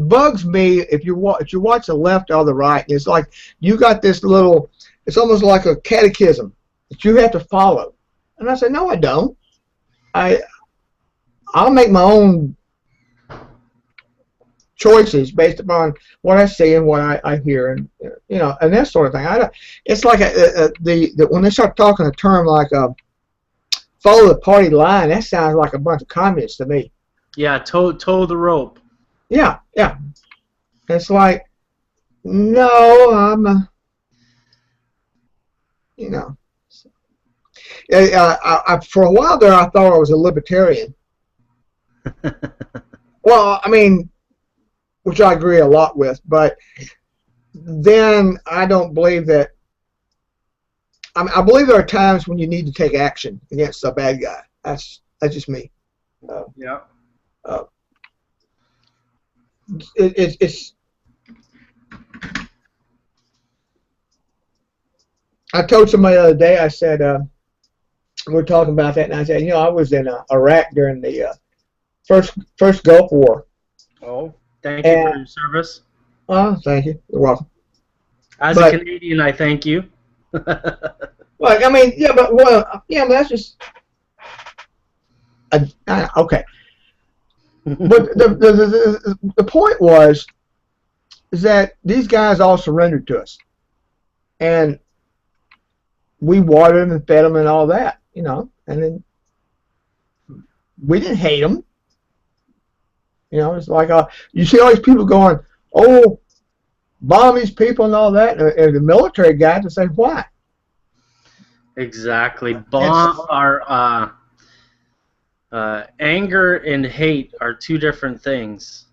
bugs me if you watch the left or the right. It's like you got this little. It's almost like a catechism that you have to follow. And I said, no, I don't. I'll make my own choices based upon what I see and what I hear, and and that sort of thing. It's like when they start talking a term like follow the party line, that sounds like a bunch of communists to me. Yeah, toe the rope. Yeah. It's like, no, I'm for a while there, I thought I was a libertarian. Well, I mean, which I agree a lot with, but then I don't believe that. I believe there are times when you need to take action against a bad guy. That's just me. Yeah. It's. I told somebody the other day. I said we were talking about that, and I said, I was in Iraq during the first Gulf War. Oh, thank you for your service. Oh, thank you. You're welcome. As a Canadian, I thank you. Well, I mean, yeah, but that's just okay. But the point was is that these guys all surrendered to us, and we watered them and fed them and all that, and then we didn't hate them. It's like you see all these people going, oh, bomb these people and all that, and the military guys will say, why? Exactly. Bomb our anger and hate are two different things.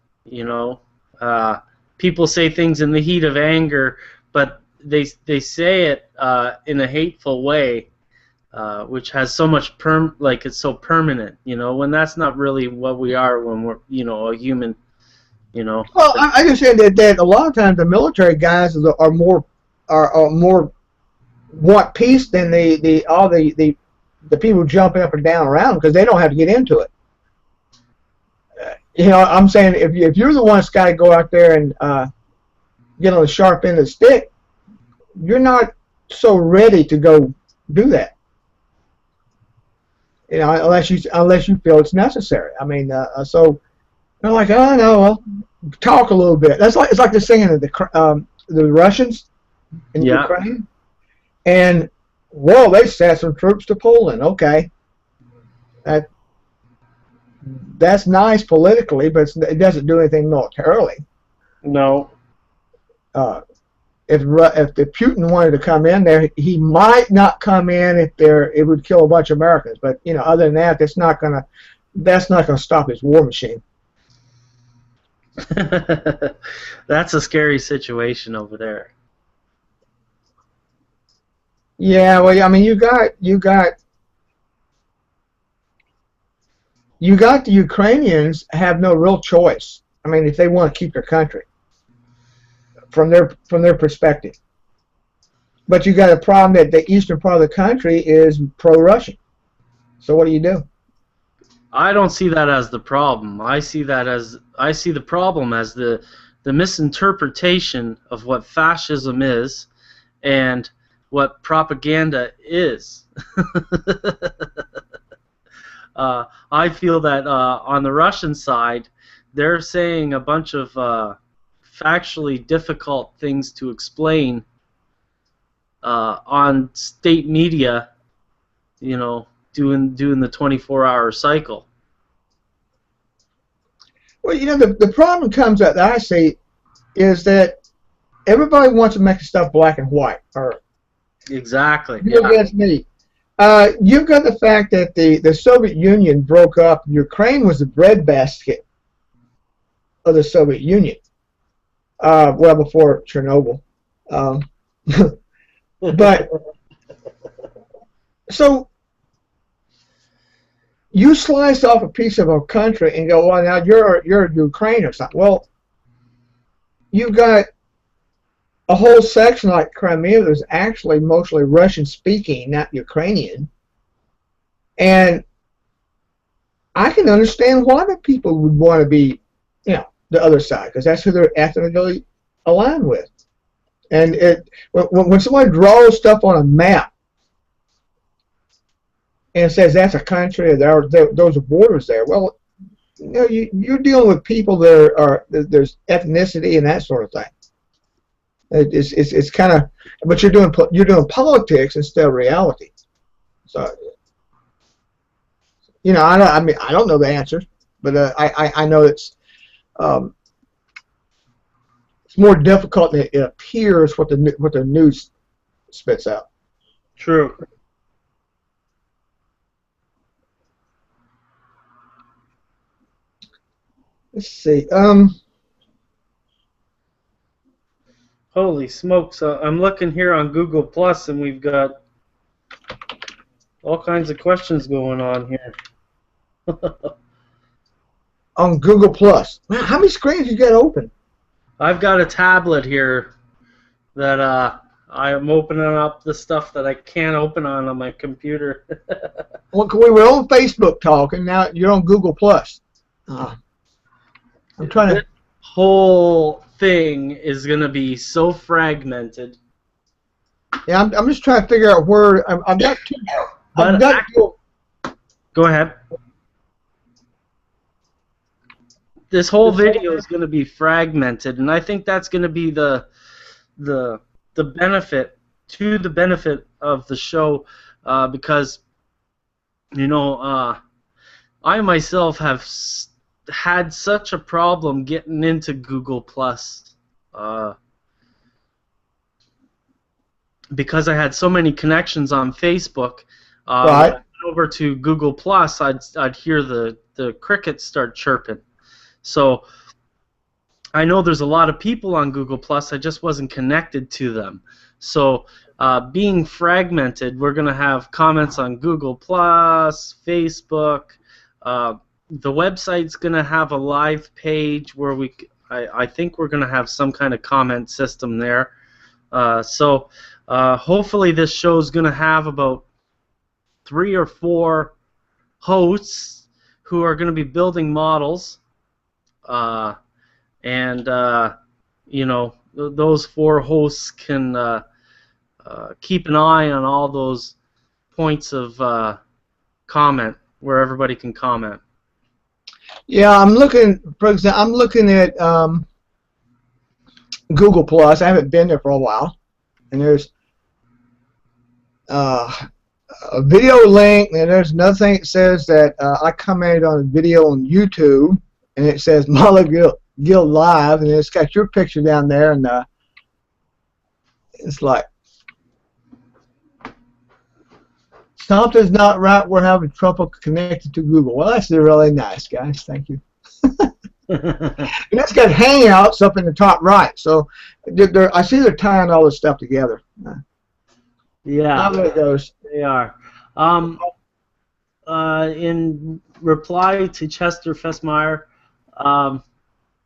People say things in the heat of anger, but they say it in a hateful way, which has so much it's so permanent. When that's not really what we are when we're a human. Well, I just said that a lot of times the military guys are more want peace than the people jumping up and down around because they don't have to get into it. I'm saying if you're the one that's got to go out there and get on the sharp end of the stick, you're not so ready to go do that. Unless you feel it's necessary. I mean, so they're like, oh no, well, talk a little bit. It's like the singing of the Russians in Ukraine. And, well, they sent some troops to Poland. Okay. That's nice politically, but it doesn't do anything militarily. No. If the Putin wanted to come in there, he might not come in if it would kill a bunch of Americans. But, other than that, that's not gonna stop his war machine. That's a scary situation over there. Yeah, well, I mean, you got the Ukrainians have no real choice. I mean, if they want to keep their country, from their perspective. But you got a problem that the eastern part of the country is pro-Russian. So what do you do? I don't see that as the problem. I see the problem as the misinterpretation of what fascism is and what propaganda is. I feel that on the Russian side, they're saying a bunch of factually difficult things to explain on state media, doing the 24-hour cycle. Well, the problem comes that I see is that everybody wants to make the stuff black and white. Or exactly. Against me. You've got the fact that the Soviet Union broke up. Ukraine was the breadbasket of the Soviet Union. Well before Chernobyl. But so you slice off a piece of a country and go, well, now you're Ukraine or something. Well, you've got a whole section like Crimea that's actually mostly Russian speaking, not Ukrainian. And I can understand why the people would want to be, the other side, because that's who they're ethnically aligned with. And when somebody draws stuff on a map and says that's a country, those are borders there, well, you're dealing with people there's ethnicity and that sort of thing. It's kind of, but you're doing politics instead of reality. So, I don't know the answer, but I know it's more difficult than it appears what the news spits out. True. Let's see. Holy smokes! I'm looking here on Google Plus, and we've got all kinds of questions going on here. On Google Plus, man, how many screens you got open? I've got a tablet here that I am opening up the stuff that I can't open on my computer. Well, we were on Facebook talking. Now you're on Google Plus. I'm trying to. This whole thing is going to be so fragmented. Yeah, I'm just trying to figure out where I've got two. Go ahead. This whole video is going to be fragmented, and I think that's going to be the benefit of the show, because I myself have had such a problem getting into Google Plus, because I had so many connections on Facebook. Right. When I went over to Google Plus, I'd hear the crickets start chirping. So I know there's a lot of people on Google Plus. I just wasn't connected to them. So being fragmented, we're going to have comments on Google Plus, Facebook. The website's going to have a live page where I think we're going to have some kind of comment system there. So hopefully this show is going to have about 3 or 4 hosts who are going to be building models. Those 4 hosts can keep an eye on all those points of comment where everybody can comment. Yeah, I'm looking. For example, I'm looking at Google Plus. I haven't been there for a while, and there's a video link, and there's another thing that says that I commented on a video on YouTube, and it says ModelersGuild Live, and it's got your picture down there, and it's like something's not right. We're having trouble connected to Google. Well, that's really nice, guys. Thank you. And that's got Hangouts up in the top right. So I see they're tying all this stuff together. Yeah, how it goes. They are. In reply to Chester Fessmeyer,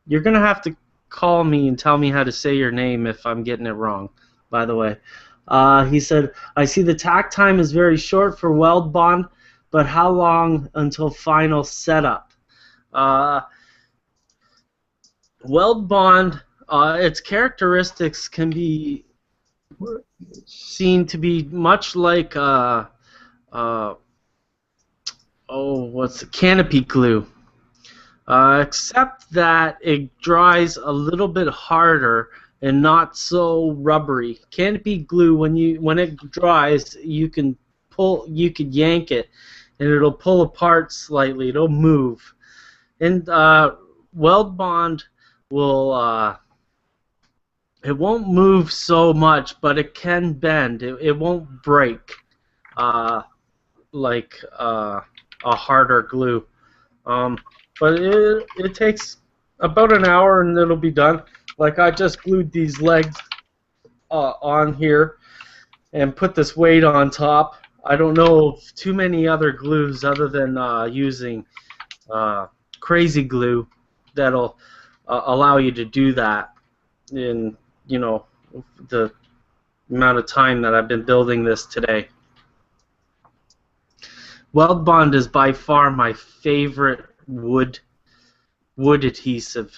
you're going to have to call me and tell me how to say your name if I'm getting it wrong, by the way. He said, I see the tack time is very short for weld bond, but how long until final setup? Weld bond, its characteristics can be seen to be much like what's the canopy glue, except that it dries a little bit harder and not so rubbery. Canopy glue, when it dries, you can yank it, and it'll pull apart slightly. It'll move. And weld bond will it won't move so much, but it can bend. It won't break like a harder glue. But it takes about an hour and it'll be done. Like I just glued these legs on here, and put this weight on top. I don't know of too many other glues other than using crazy glue that'll allow you to do that in, you know, the amount of time that I've been building this today. Weld Bond is by far my favorite wood adhesive.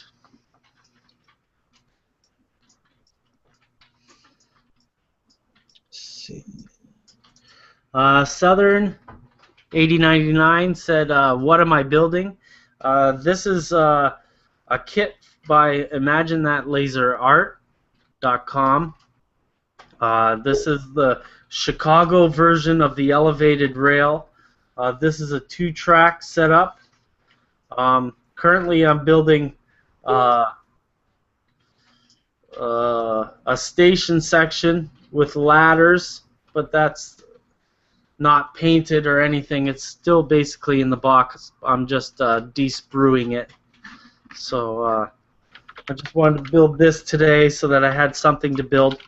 See. Southern 8099 said, "What am I building?" This is a kit by ImagineThatLaserArt.com. This is the Chicago version of the elevated rail. This is a 2-track setup. Currently, I'm building a station section with ladders, but that's not painted or anything. It's still basically in the box. I'm just de-spruing it. So I just wanted to build this today so that I had something to build.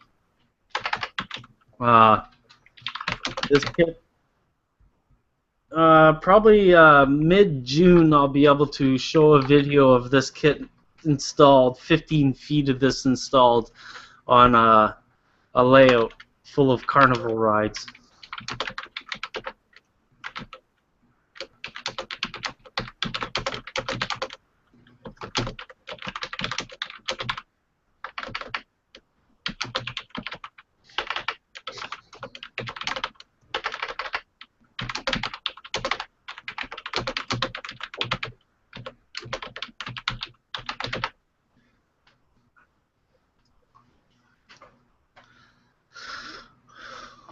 This kit, probably mid-June, I'll be able to show a video of this kit installed, 15 feet of this installed on a layout full of carnival rides.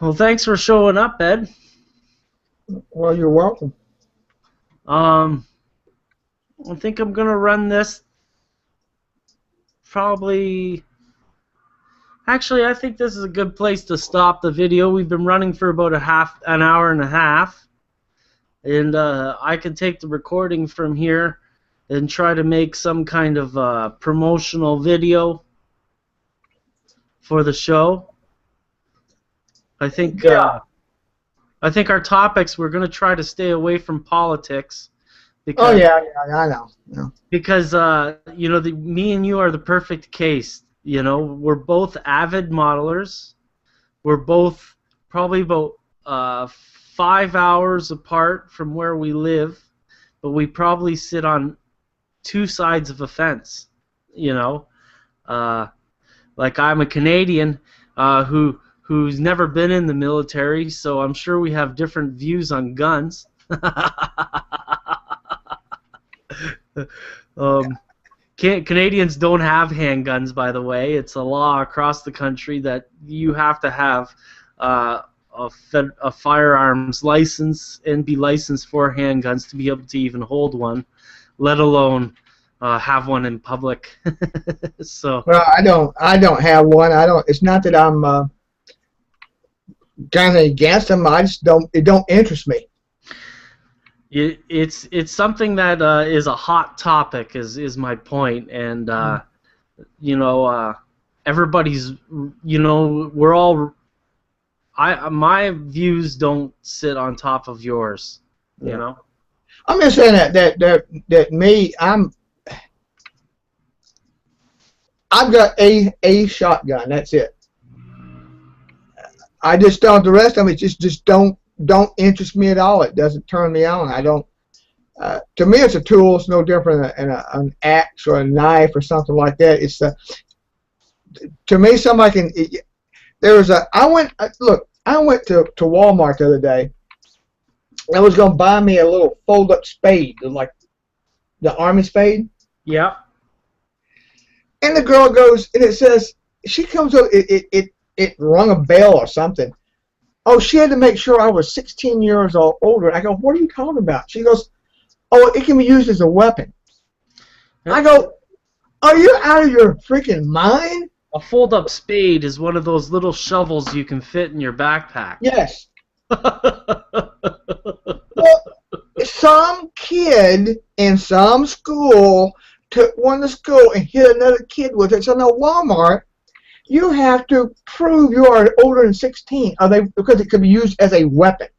Well, thanks for showing up, Ed. Well, you're welcome. I think I'm gonna run this probably. Actually, I think this is a good place to stop the video. We've been running for about an hour and a half, and I can take the recording from here and try to make some kind of promotional video for the show. I think our topics, we're going to try to stay away from politics. Because, oh yeah, I know. Yeah. Because you know, me and you are the perfect case. You know, we're both avid modelers. We're both probably about 5 hours apart from where we live, but we probably sit on 2 sides of a fence. You know, like I'm a Canadian who's never been in the military, so I'm sure we have different views on guns. Canadians don't have handguns, by the way. It's a law across the country that you have to have a firearms license and be licensed for handguns to be able to even hold one, let alone have one in public. So. Well, I don't have one. It's not that I'm kind of against them. I just don't. It don't interest me. It's something that is a hot topic. Is my point, and you know, everybody's. You know, we're all. My views don't sit on top of yours. You know. I'm just saying that me, I've got a shotgun. That's it. I just don't. The rest of them, just don't interest me at all. It doesn't turn me on. I don't. To me, it's a tool. It's no different than an axe or a knife or something like that. It's to me, somebody can. I went to Walmart the other day. I was going to buy me a little fold-up spade, like the army spade. Yeah. And the girl goes, and it says, she comes up, it rung a bell or something. Oh, she had to make sure I was 16 years old older. I go, what are you talking about? She goes, oh, it can be used as a weapon. Yep. I go, are you out of your freaking mind? A fold-up spade is one of those little shovels you can fit in your backpack. Yes. Well, some kid in some school took one to school and hit another kid with it. So now Walmart, You have to prove you are older than 16. Are they because it could be used as a weapon?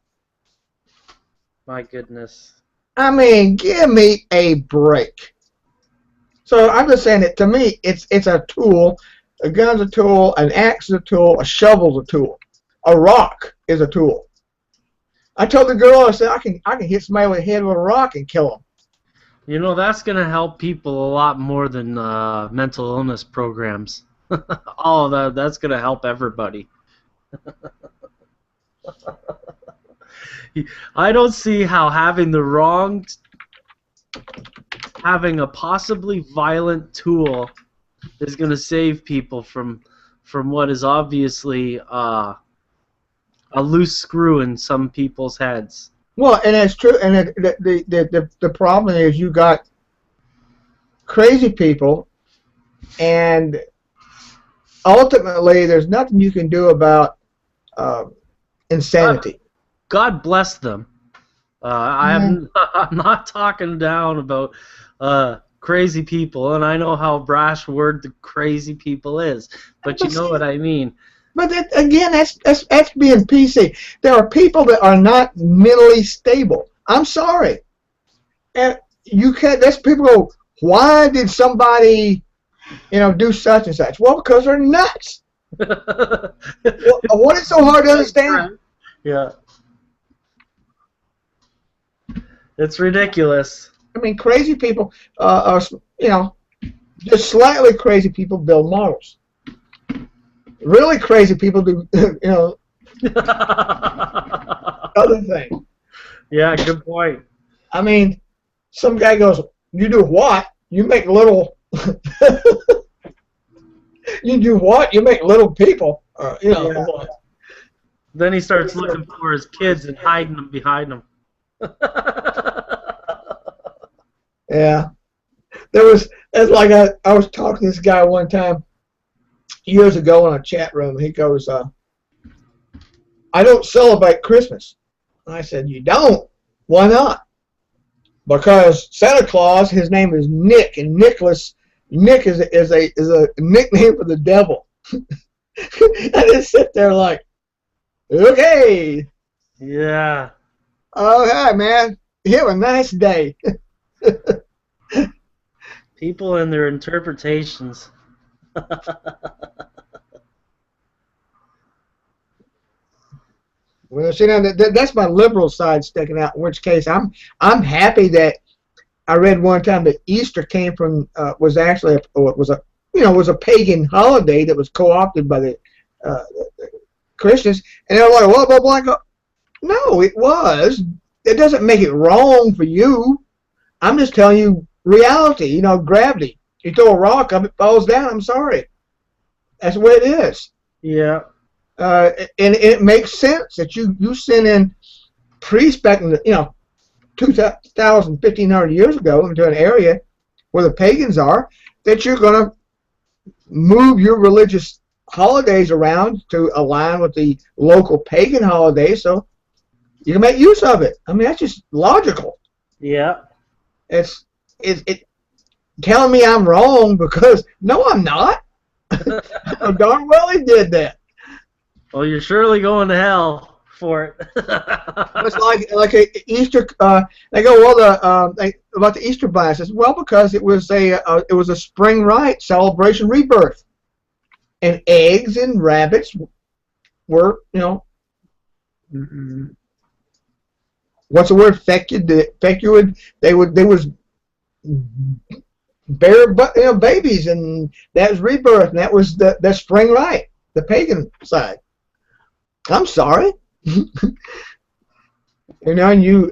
My goodness. I mean, give me a break. So I'm just saying that to me, it's a tool. A gun's a tool. An axe is a tool. A shovel's a tool. A rock is a tool. I told the girl, I said, I can hit somebody with the head with a rock and kill them. You know, that's going to help people a lot more than mental illness programs. Oh, that's going to help everybody. I don't see how having a possibly violent tool is going to save people from what is obviously a loose screw in some people's heads. Well, and that's true. And the problem is you got crazy people, and ultimately there's nothing you can do about insanity. God bless them. I'm not talking down about crazy people, and I know how brash word the crazy people is, but you know what I mean. But again, that's being PC. There are people that are not mentally stable. I'm sorry, and you can't. That's people go. Why did somebody, do such and such? Well, because they're nuts. What is so hard to understand? Yeah, it's ridiculous. I mean, crazy people are, just slightly crazy people build models. Really crazy people do, other things. Yeah, good point. I mean, some guy goes, you do what? You make little, you do what? You make little people, Yeah. Then he starts looking for his kids and hiding them behind him. Yeah. It's like I was talking to this guy one time, years ago in a chat room. He goes, I don't celebrate Christmas. And I said, you don't? Why not? Because Santa Claus, his name is Nick, and Nick is a nickname for the devil. I just sit there like, okay. Yeah. Oh, hi, man. Have a nice day. People and their interpretations. Well, see, now that's my liberal side sticking out. In which case, I'm happy that I read one time that Easter came from was actually was a pagan holiday that was co-opted by the Christians, and they're like, blah blah blah. I go, no, it was. It doesn't make it wrong for you. I'm just telling you reality. Gravity. You throw a rock up, it falls down. I'm sorry. That's the way it is. Yeah. And it makes sense that you send in priests back in 2,000, 1,500 years ago into an area where the pagans are, that you're going to move your religious holidays around to align with the local pagan holidays so you can make use of it. I mean, that's just logical. Yeah. It's telling me I'm wrong because, no, I'm not. Darn well he did that. Well, you're surely going to hell for it. It's like a Easter. They go, well, about the Easter Bunny. I says, well, because it was a spring rite celebration, rebirth, and eggs and rabbits were, what's the word? Fecuid. They was bear, babies, and that was rebirth, and that was the spring rite, the pagan side. I'm sorry. And you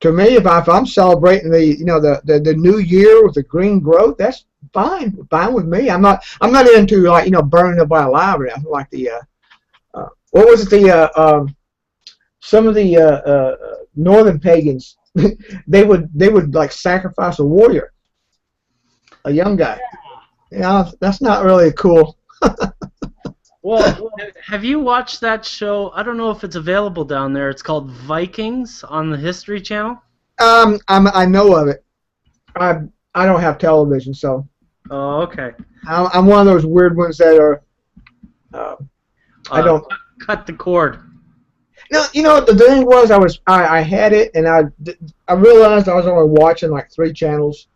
to me, if I'm celebrating the new year with the green growth, that's fine with me. I'm not into burning nobody alive or anything like the what was it, some of the northern pagans they would like sacrifice a warrior, a young guy. That's not really cool. Well, have you watched that show? I don't know if it's available down there. It's called Vikings on the History Channel. I know of it. I don't have television, so. Oh, okay. I'm one of those weird ones that are. I don't. Cut the cord. No, you know the thing was I had it and I realized I was only watching like 3 channels,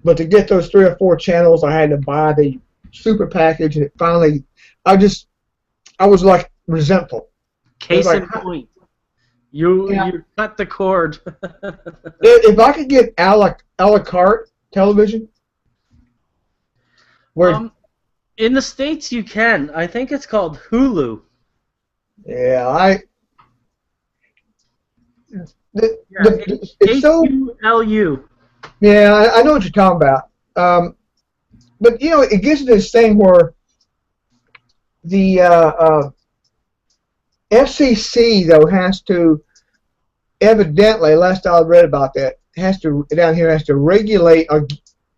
but to get those 3 or 4 channels I had to buy the super package, and it finally I was like resentful. Case like, in point. You cut the cord. If I could get a la carte television, where In the States you can. I think it's called Hulu. yeah, it's so Hulu. yeah, I know what you're talking about. But you know, it gets to this thing where the FCC though has to evidently, last I read about that, has to regulate or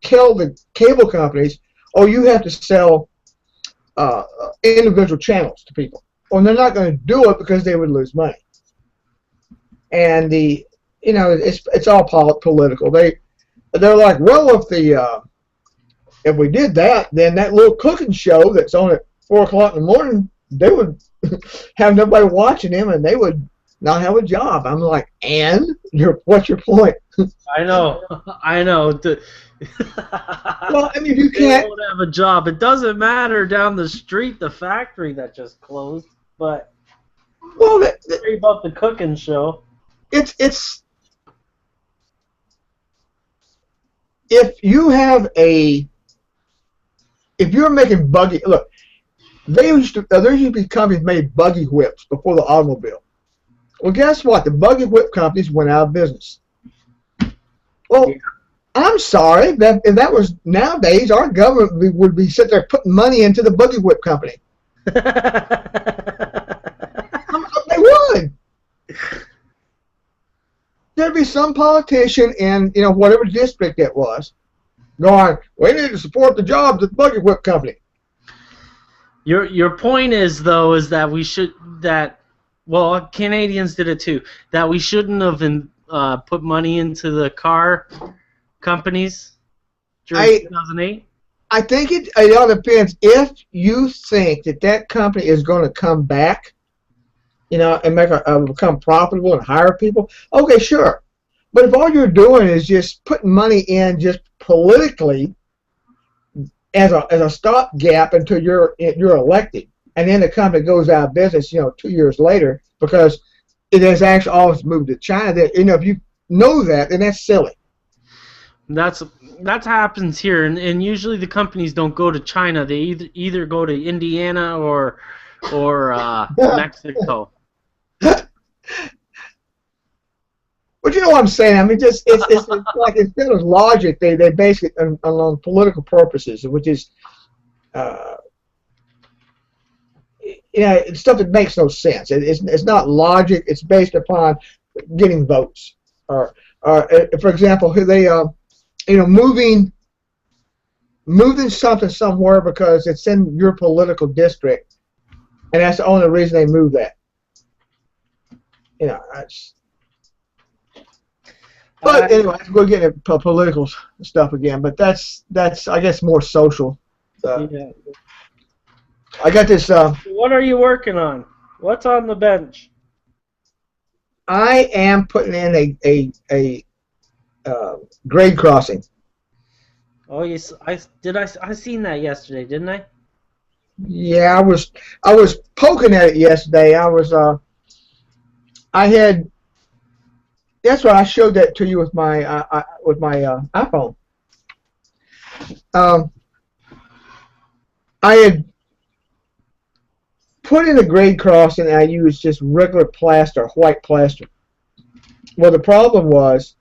tell the cable companies, oh, you have to sell individual channels to people. Well, they're not going to do it because they would lose money. And it's all political. They're like, well, if we did that, then that little cooking show that's on at 4 o'clock in the morning, they would have nobody watching them, and they would not have a job. I'm like, and what's your point? I know. Well, I mean, you They can't. won't have a job. It doesn't matter down the street, the factory that just closed, but Well, worry about the cooking show. it's if you're making buggy, look, there used to be companies made buggy whips before the automobile. Well, guess what? The buggy whip companies went out of business. Well, I'm sorry, but if that was nowadays, our government would be sitting there putting money into the buggy whip company. They would. There'd be some politician in whatever district it was going, we need to support the jobs at the buggy whip company. Your point is though is that Canadians did it too, that we shouldn't have put money into the car companies during 2008. I think it all depends. If you think that company is going to come back, and become profitable and hire people, okay, sure. But if all you're doing is just putting money in just politically as a stopgap until you're elected, and then the company goes out of business, 2 years later because it has actually always moved to China. That if you know that, then that's silly. That happens here, and usually the companies don't go to China. They either go to Indiana or Mexico. But you know what I'm saying? I mean, it's like instead of logic, they base it on political purposes, which is it's stuff that makes no sense. It's not logic. It's based upon getting votes, or for example, they moving something somewhere because it's in your political district, and that's the only reason they move that. But anyway, we'll get into political stuff again. But that's I guess more social. Yeah. I got this. What are you working on? What's on the bench? I am putting in a grade crossing. Oh, yes. I seen that yesterday, didn't I? Yeah, I was poking at it yesterday. That's why I showed that to you with my iPhone. I had put in a grade crossing, and I used just regular plaster, white plaster. Well, the problem was,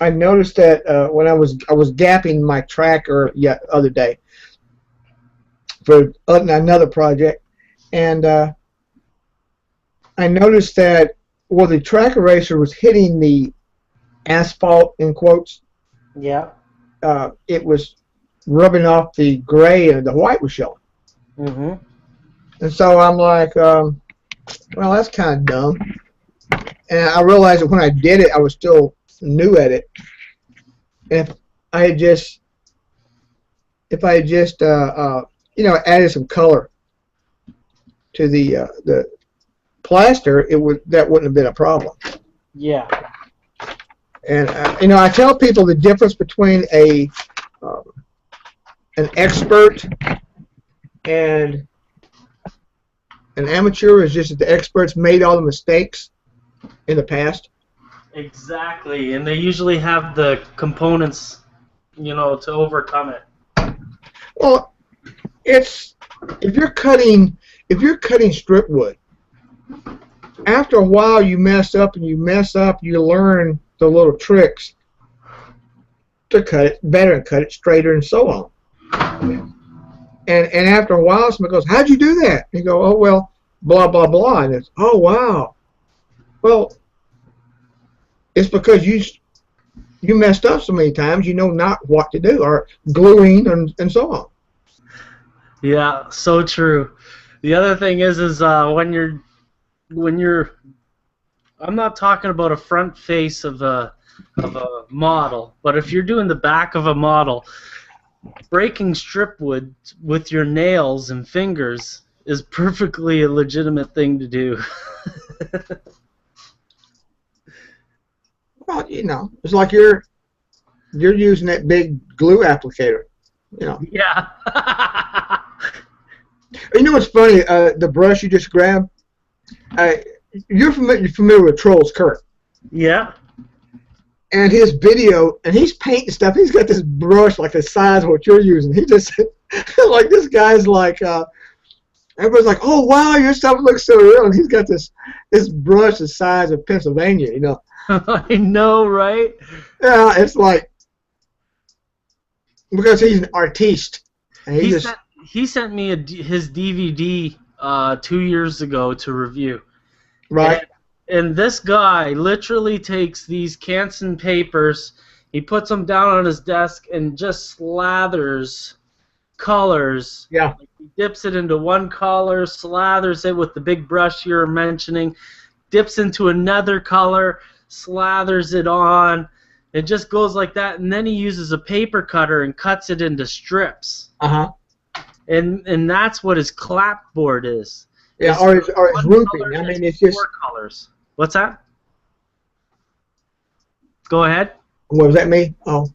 I noticed that when I was gapping my tracker the other day for another project, and I noticed that the track eraser was hitting the asphalt, in quotes. Yeah. It was rubbing off the gray, and the white was showing. Mm-hmm. And so I'm like, well, that's kind of dumb. And I realized that when I did it, I was still new at it. And if I had just if I had just added some color to the plaster, that wouldn't have been a problem. Yeah. And I tell people the difference between an expert and an amateur is just that the experts made all the mistakes in the past. Exactly, and they usually have the components, to overcome it. Well, if you're cutting strip wood, after a while you mess up, you learn the little tricks to cut it better and cut it straighter and so on. And after a while, somebody goes, "How'd you do that?" And you go, "Oh well, blah blah blah," and it's, "Oh wow, well, it's because you messed up so many times, you know not what to do, or gluing and so on." Yeah, so true. The other thing is when you're I'm not talking about a front face of a model, but if you're doing the back of a model, breaking strip wood with your nails and fingers is perfectly a legitimate thing to do. Well, it's like you're using that big glue applicator, Yeah. You know what's funny? The brush you just grabbed. You're familiar with Trolls Kurt? Yeah. And his video, and he's painting stuff. He's got this brush like the size of what you're using. He just like this guy's like. Everybody's like, "Oh wow, your stuff looks so real," and he's got this brush the size of Pennsylvania, I know, right? Yeah, it's like because he's an artiste. And he sent me his DVD 2 years ago to review. Right. And this guy literally takes these Canson papers, he puts them down on his desk and just slathers colors. Yeah. Like he dips it into one color, slathers it with the big brush you were mentioning, dips into another color, slathers it on. It just goes like that, and then he uses a paper cutter and cuts it into strips. Uh-huh. And that's what his clapboard is. Yeah, or his roofing. I mean, it's just 4 colors. What's that? Go ahead. What was that me? Oh.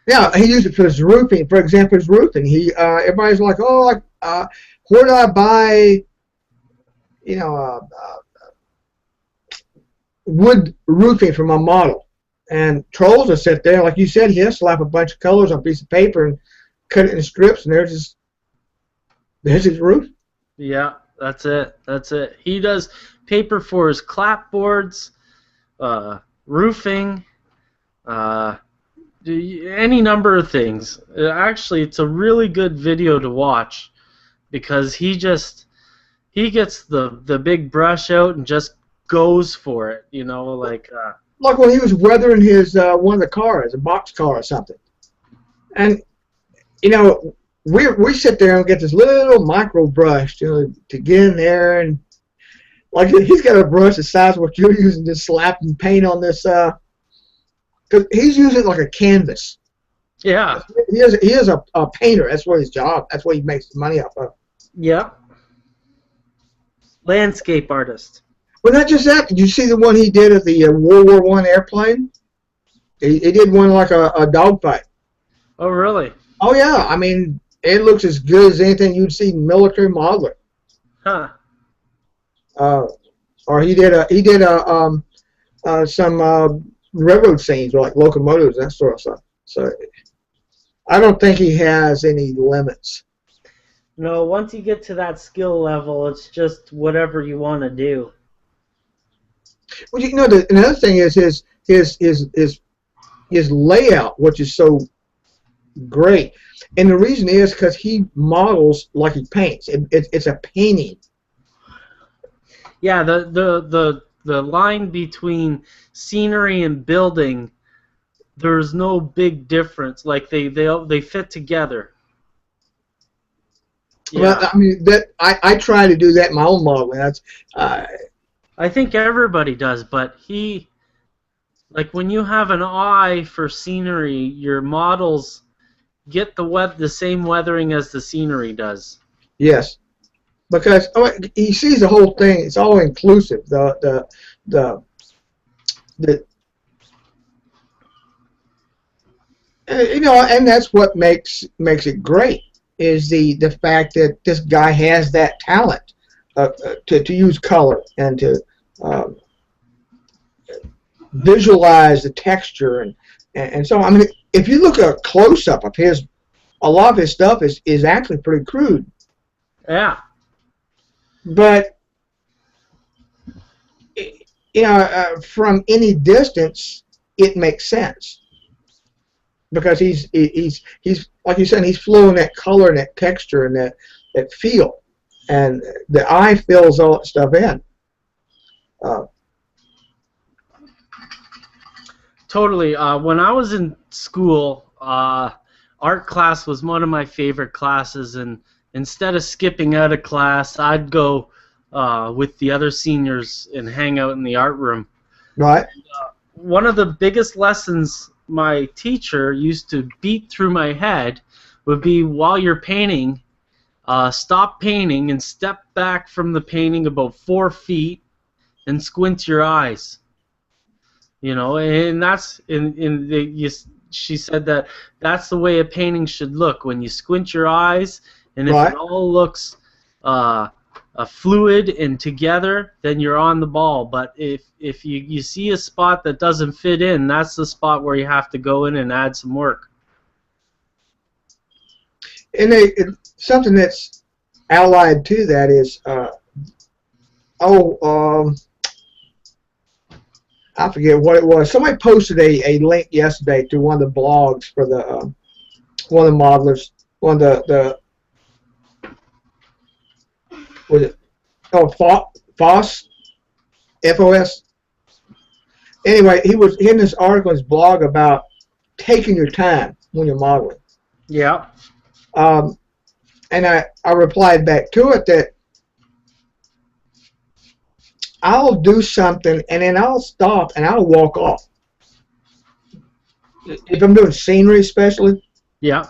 Yeah, he used it for his roofing. For example, his roofing. Everybody's like, "Oh, where do I buy, wood roofing for my model?" And Trolls will sit there, like you said, he'll slap a bunch of colors on a piece of paper and cut it in strips, and there's his roof. Yeah, that's it. That's it. He does paper for his clapboards, roofing, any number of things. Actually, it's a really good video to watch because he gets the big brush out and just goes for it. Like when he was weathering his one of the cars, a box car or something, and we sit there and get this little micro brush to get in there, and like he's got a brush the size of what you're using, just slapping paint on this because he's using it like a canvas. Yeah. He is a painter. That's what his job. That's what he makes his money off of. Yeah. Landscape artist. Well, not just that. Did you see the one he did of the World War I airplane? He did one like a dogfight. Oh, really? Oh yeah. I mean, it looks as good as anything you'd see in military modeler. Huh. Or he did some railroad scenes like locomotives and that sort of stuff. So I don't think he has any limits. No, once you get to that skill level, it's just whatever you want to do. Well, another thing is his layout, which is so great, and the reason is because he models like he paints. It's a painting. Yeah, the line between scenery and building, there's no big difference. Like they fit together. Yeah. Well, I mean I try to do that in my own modeling. That's I think everybody does, but like when you have an eye for scenery, your models get the same weathering as the scenery does. Yes, because he sees the whole thing. It's all inclusive. The and that's what makes it great, is the fact that this guy has that talent to use color and to visualize the texture and so. I mean, if you look at a close up of his, a lot of his stuff is actually pretty crude. Yeah. But from any distance, it makes sense. Because he's like you said, he's flowing that color and that texture and that feel, and the eye fills all that stuff in. Totally. When I was in school, art class was one of my favorite classes, and instead of skipping out of class, I'd go with the other seniors and hang out in the art room. Right. One of the biggest lessons my teacher used to beat through my head would be, while you're painting, stop painting and step back from the painting about 4 feet and squint your eyes. And that's she said that's the way a painting should look, when you squint your eyes, and if Right. it all looks fluid and together, then you're on the ball. But if you see a spot that doesn't fit in, that's the spot where you have to go in and add some work. And something that's allied to that is I forget what it was. Somebody posted a link yesterday to one of the blogs for the one of the modelers, one of the was it FOSS, FOS. Anyway, he was in this article, his blog, about taking your time when you're modeling. Yeah. And I replied back to it that I'll do something and then I'll stop and I'll walk off. If I'm doing scenery, especially. Yeah.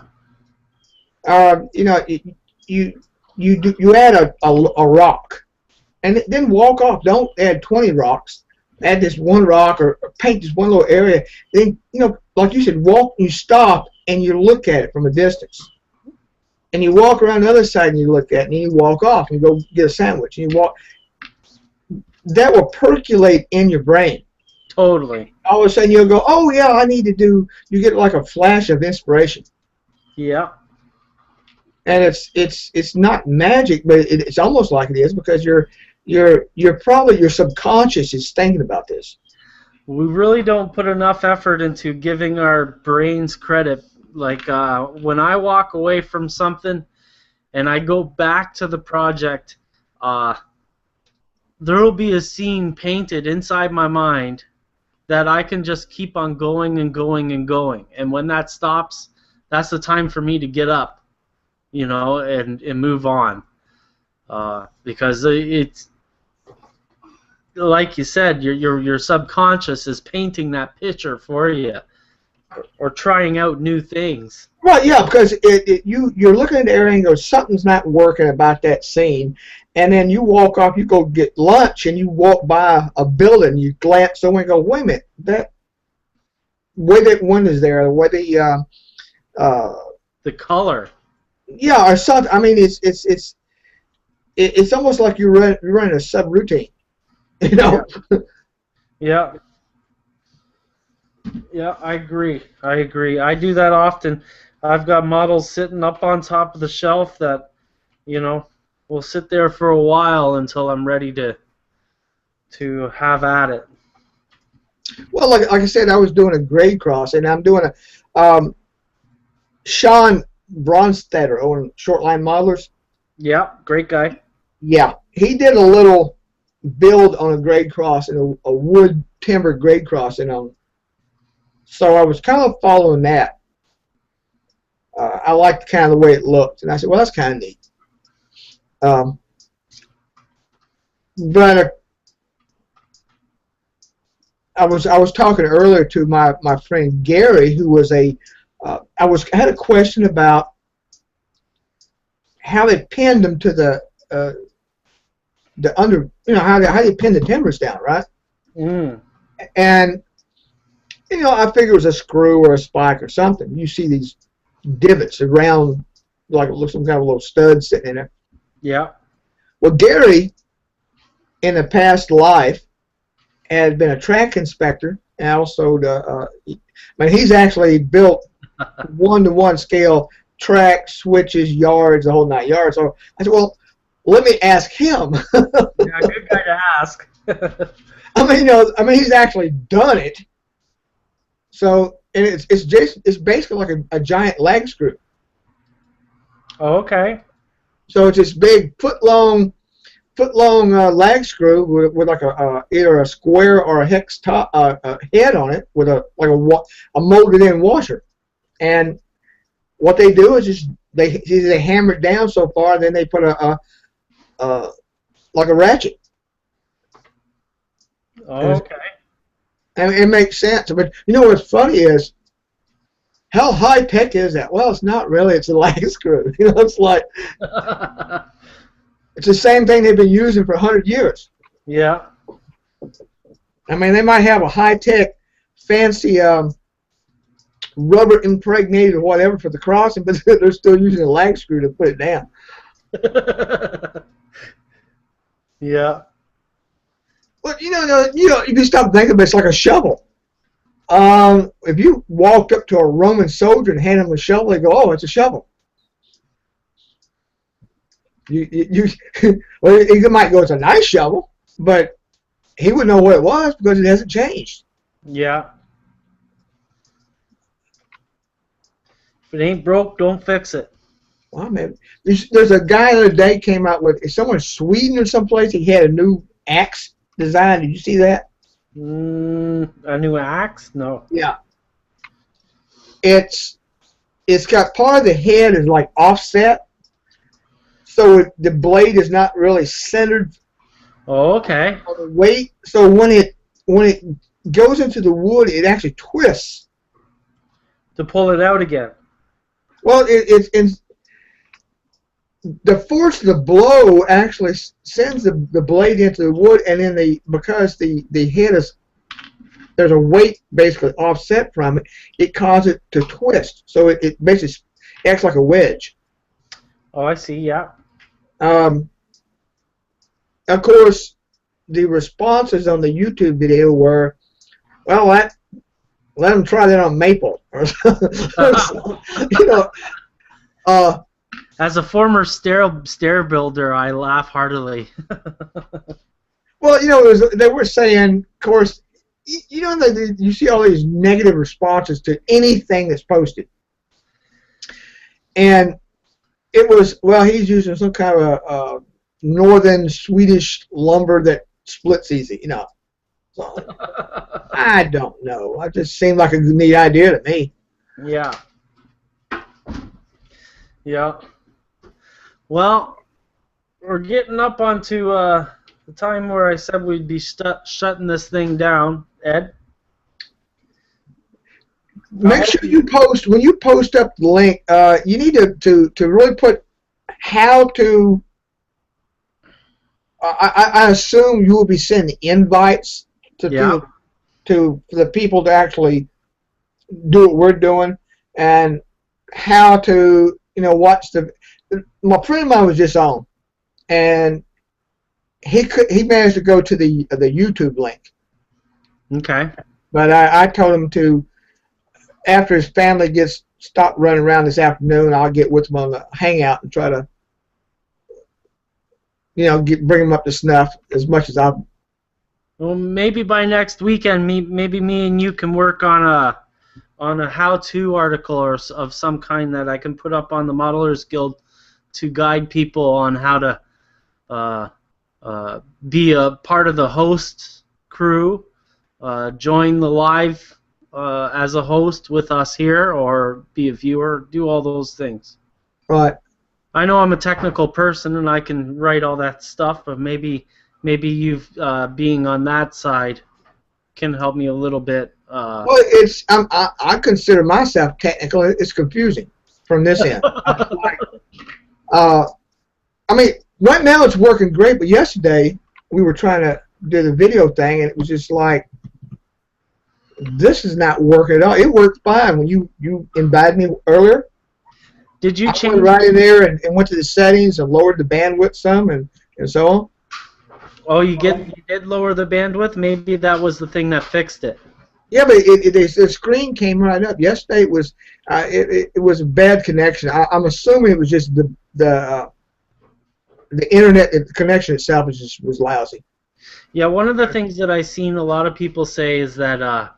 You add a rock and then walk off. Don't add 20 rocks. Add this one rock or paint this one little area. Then, like you said, you stop and you look at it from a distance. And you walk around the other side and you look at it, and then you walk off and go get a sandwich. And you walk. That will percolate in your brain. Totally. All of a sudden you'll go, oh yeah, I need to do. You get like a flash of inspiration. Yeah. And it's not magic, but it's almost like it is, because probably your subconscious is thinking about this. We really don't put enough effort into giving our brains credit. Like when I walk away from something and I go back to the project, there will be a scene painted inside my mind that I can just keep on going and going and going. And when that stops, that's the time for me to get up, and move on. Because it's, like you said, your subconscious is painting that picture for you, or trying out new things. Right, yeah, because you're looking at the area and go, something's not working about that scene, and then you walk off, you go get lunch, and you walk by a building, you glance over and go, wait a minute, that way that one is there, the way the color. Yeah, or something. I mean, it's almost like you're running a subroutine, Yeah. Yeah, I agree. I do that often. I've got models sitting up on top of the shelf that, will sit there for a while until I'm ready to have at it. Well, like I said, I was doing a grade cross, and I'm doing a Sean Bronstetter on Shortline Modelers. Yeah, great guy. Yeah, he did a little build on a grade cross and a wood timber grade cross, so I was kind of following that. I liked kind of the way it looked, and I said, well, that's kind of neat. But I was talking earlier to my friend Gary, who was a I had a question about how they pinned them to the under, how they pin the timbers down, right? Mm. And I figure it was a screw or a spike or something. You see these divots around, like it looks some kind of little stud sitting in there. Yeah. Well, Gary, in a past life, had been a track inspector, and also he's actually built one-to-one scale track, switches, yards, the whole 9 yards. So I said, well, let me ask him. Yeah, good guy to ask. He's actually done it. So, and it's basically like a giant lag screw. Oh, okay. So it's this big foot-long lag screw with like either a square or a hex top head on it with a molded-in washer. And what they do is just they hammer it down so far, then they put like a ratchet. Oh, okay. And it makes sense. But what's funny is, how high tech is that? Well, it's not really. It's a lag screw. It's like it's the same thing they've been using for 100 years. Yeah. They might have a high tech, fancy rubber impregnated or whatever for the crossing, but they're still using a lag screw to put it down. Yeah. Well, if you stop thinking about it, it's like a shovel. If you walked up to a Roman soldier and handed him a shovel, they go, "Oh, it's a shovel." Well, he might go, "It's a nice shovel," but he would know what it was because it hasn't changed. Yeah. If it ain't broke, don't fix it. Well, man, there's a guy the other day came out with, somewhere in Sweden or someplace, he had a new axe design. Did you see that? A new axe? No. Yeah. It's got part of the head is like offset, so the blade is not really centered. Oh, okay. On the weight, so when it goes into the wood, it actually twists To pull it out again. Well, it's the force of the blow actually sends the blade into the wood, and then because the head is, there's a weight basically offset from it, it causes it to twist. So it basically acts like a wedge. Oh, I see. Yeah. Of course, the responses on the YouTube video were, well, let them try that on maple. As a former stair builder, I laugh heartily. Well, they were saying, of course, you see all these negative responses to anything that's posted. And it was, well, he's using some kind of a northern Swedish lumber that splits easy, So, I don't know. It just seemed like a neat idea to me. Yeah. Yeah. Well, we're getting up onto the time where I said we'd be shutting this thing down, Ed. Make sure you post, when you post up the link, you need to really put how to, I assume you will be sending invites to the people to actually do what we're doing, and how to, watch my friend of mine was just on, and he managed to go to the YouTube link. Okay. But I told him to, after his family gets stopped running around this afternoon, I'll get with him on the hangout and try to, bring him up to snuff as much as I. Well, maybe by next weekend, maybe me and you can work on a how-to article of some kind that I can put up on the Modelers Guild to guide people on how to be a part of the host crew, join the live as a host with us here, or be a viewer, do all those things. Right. I know I'm a technical person and I can write all that stuff, but maybe you being on that side can help me a little bit Well, I consider myself technical. It's confusing from this end. I mean, right now it's working great, but yesterday we were trying to do the video thing, and it was just like, this is not working at all. It worked fine when you invited me earlier. Did you I change? went right in there and went to the settings and lowered the bandwidth some and so on. Oh, you did lower the bandwidth? Maybe that was the thing that fixed it. Yeah, but the screen came right up. Yesterday it was a bad connection. I'm assuming it was just the internet, the connection itself was lousy. Yeah, one of the things that I've seen a lot of people say is that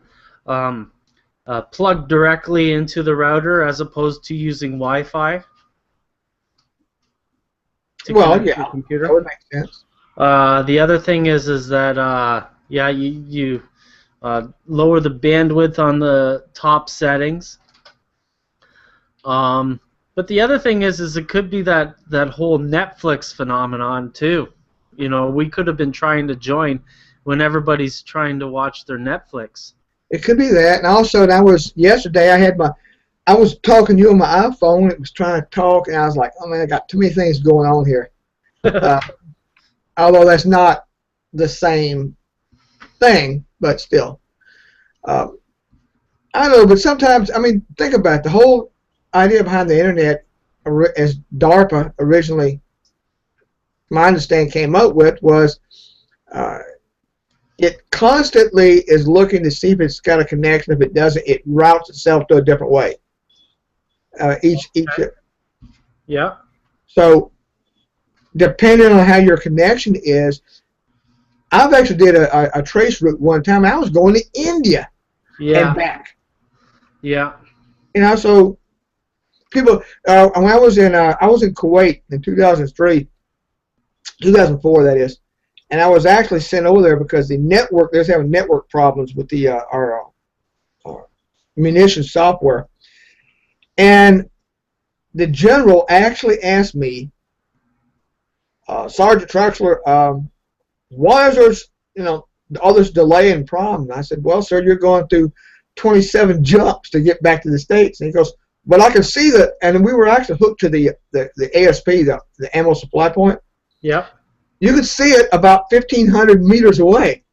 plug directly into the router as opposed to using Wi-Fi. Well, yeah, your computer. that would make sense. The other thing is that yeah, you lower the bandwidth on the top settings. But the other thing is it could be that whole Netflix phenomenon too. You know, we could have been trying to join when everybody's trying to watch their Netflix. It could be that, and also yesterday I was talking to you on my iPhone. It was trying to talk, and I was like, oh man, I got too many things going on here. Although that's not the same thing, but still. I don't know, but sometimes, I mean, think about it. The whole idea behind the internet, as DARPA originally, my understanding, came up with was it constantly is looking to see if it's got a connection. If it doesn't, it routes itself to a different way. Each. Yeah. So, depending on how your connection is, I've actually did a trace route one time. I was going to India and back. Yeah. You know, so people. When I was in Kuwait in 2003, 2004, that is, and I was actually sent over there because the network. They was having network problems with the our munitions software, and the general actually asked me, Sergeant Traxler, why is there, all this delay and problem? And I said, well, sir, you're going through 27 jumps to get back to the States. And he goes, but I can see that, and we were actually hooked to the ASP, the ammo supply point. Yep. You could see it about 1,500 meters away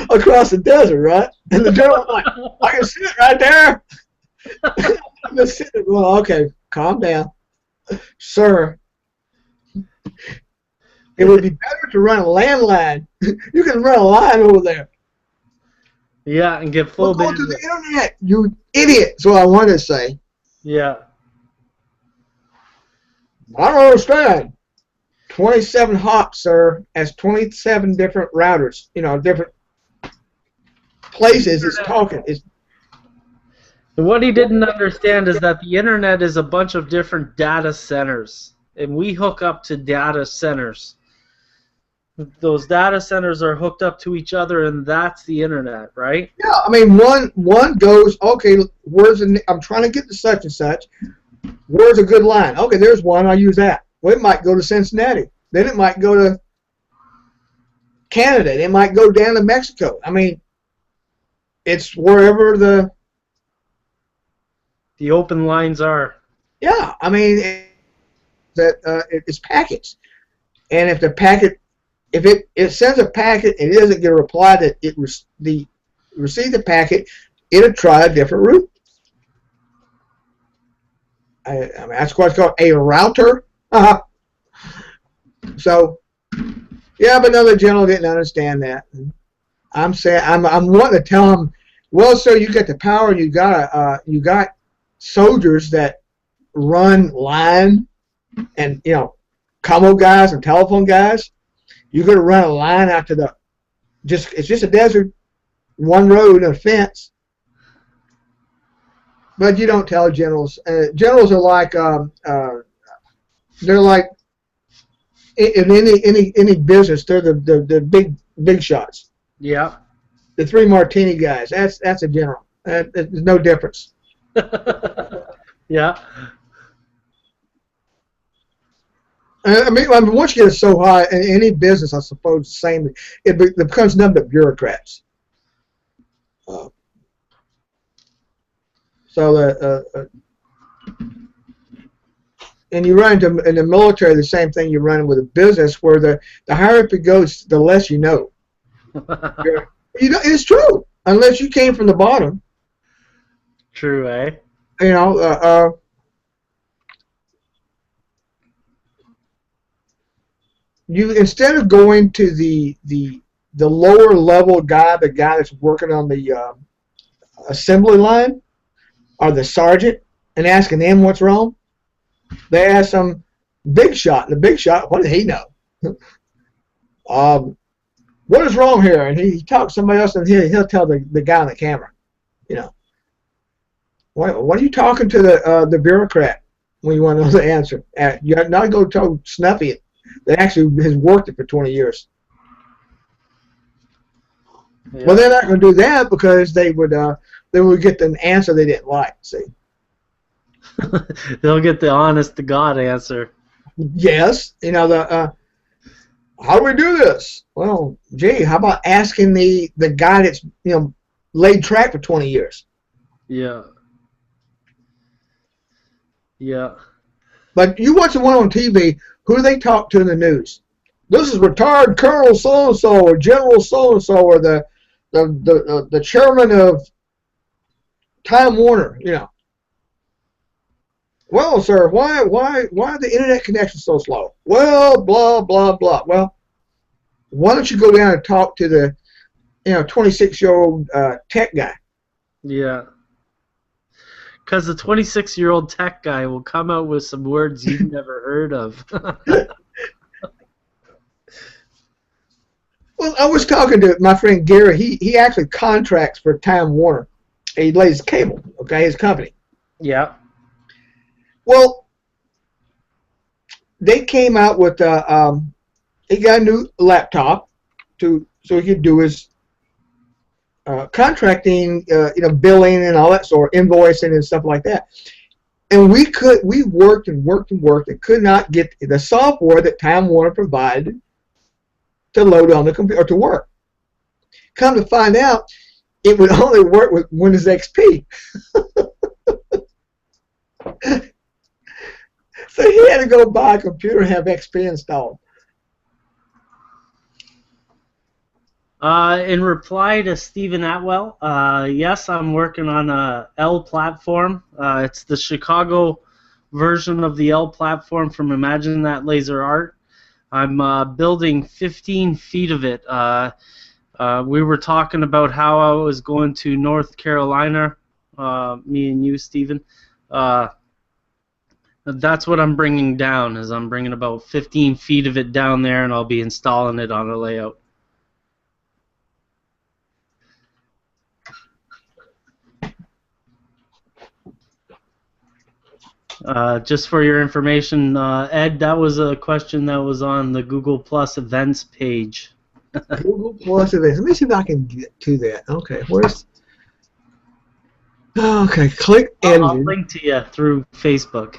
across the desert, right? And the general was like, I can see it right there. I'm just sitting there going, okay, calm down. Sir, it would be better to run a landline. You can run a line over there. Yeah, and get full bandwidth. Go to the internet, you idiot. That's what I wanted to say. Yeah. I don't understand. 27 hops, sir, as 27 different routers. Different places it's talking. What he didn't understand is that the internet is a bunch of different data centers, and we hook up to data centers. Those data centers are hooked up to each other, and that's the internet, right? Yeah, I mean, one goes, okay, I'm trying to get to such and such. Where's a good line? Okay, there's one. I'll use that. Well, it might go to Cincinnati. Then it might go to Canada. It might go down to Mexico. I mean, it's wherever the open lines are. Yeah, I mean, it's packets. And if the packet, if it sends a packet and it doesn't get a reply that it received the packet, it'll try a different route. I mean, that's why it's called a router. So, yeah, but another general didn't understand that. I'm saying I'm wanting to tell him, well, sir, you got the power, and you got soldiers that run line, and commo guys and telephone guys. You're going to run a line out to it's just a desert, one road and a fence. But you don't tell generals. Generals are like they're like in any business. They're the big shots. Yeah. The three martini guys. That's a general. There's no difference. Yeah. I mean, once you get so high in any business, I suppose the same. It becomes nothing but bureaucrats. So and you run into in the military the same thing you run with a business, where the higher up it goes, the less you know. It's true, unless you came from the bottom. True, eh? You know, you instead of going to the lower level guy, the guy that's working on the assembly line, or the sergeant, and asking them what's wrong, they ask some big shot. And the big shot, what does he know? What is wrong here? And he talks to somebody else, and he'll tell the guy on the camera. You know, what are you talking to the bureaucrat when you want to know the answer? You're not going to tell Snuffy that actually has worked it for 20 years. Yeah. Well, they're not going to do that because they would get an answer they didn't like. See, they'll get the honest to God answer. Yes, you know how do we do this? Well, gee, how about asking the guy that's laid track for 20 years? Yeah. Yeah. But you watch the one on TV, who do they talk to in the news? This is retired Colonel so-and-so or General so-and-so or the chairman of Time Warner, you know. Well, sir, why are the internet connections so slow? Well, blah, blah, blah. Well, why don't you go down and talk to the 26-year-old tech guy? Yeah. Because the 26-year-old tech guy will come out with some words you've never heard of. Well, I was talking to my friend Gary. He actually contracts for Time Warner. He lays cable, okay, his company. Yeah. Well, they came out with he got a new laptop so he could do his contracting, billing and all that sort, invoicing and stuff like that. And we worked and worked and worked and could not get the software that Time Warner provided to load on the computer or to work. Come to find out, it would only work with Windows XP. So he had to go buy a computer and have XP installed. In reply to Stephen Atwell, yes, I'm working on a L platform. It's the Chicago version of the L platform from Imagine That Laser Art. I'm building 15 feet of it. We were talking about how I was going to North Carolina, me and you, Stephen. That's what I'm bringing down, is I'm bringing about 15 feet of it down there, and I'll be installing it on a layout. Just for your information, Ed, that was a question that was on the Google Plus events page. Google Plus events. Let me see if I can get to that. Okay, where's... Okay, click edit. I'll link to you through Facebook.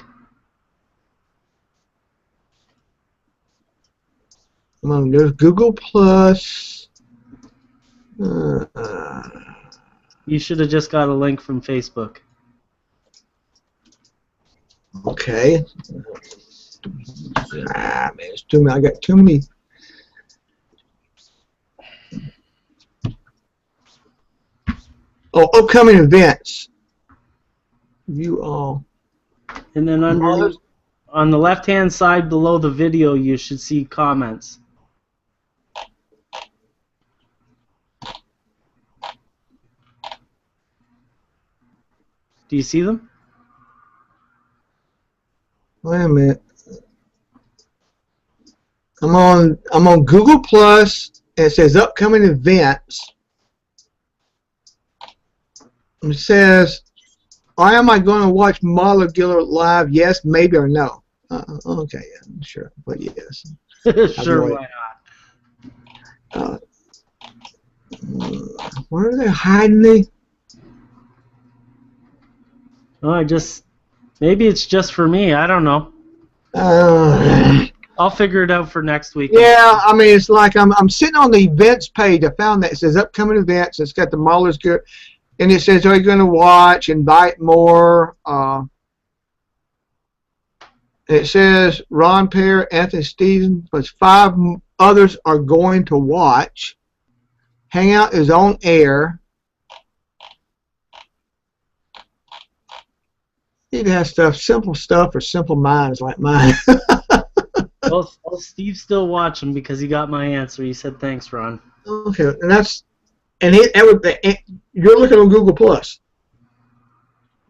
Come on, there's Google Plus. You should have just got a link from Facebook. Okay. Man, it's too many. I got too many. Oh, upcoming events. View all. And then on the left-hand side below the video, you should see comments. Do you see them? Wait a minute. I'm on Google Plus, and it says upcoming events. It says, am I going to watch ModelersGuild live? Yes, maybe, or no. Okay, yeah, sure, but yes. Sure, why not? Where are they hiding me? Oh, maybe it's just for me. I don't know. I'll figure it out for next week. Yeah, I mean, it's like I'm sitting on the events page. I found that it says upcoming events. It's got the ModelersGuild. And it says, are you going to watch? Invite more. It says Ron Pear, Anthony Stevens, plus 5 others are going to watch. Hangout is on air. It has stuff, simple stuff for simple minds like mine. Well, Steve's still watching because he got my answer. He said, thanks, Ron. Okay, and that's, and you're looking on Google Plus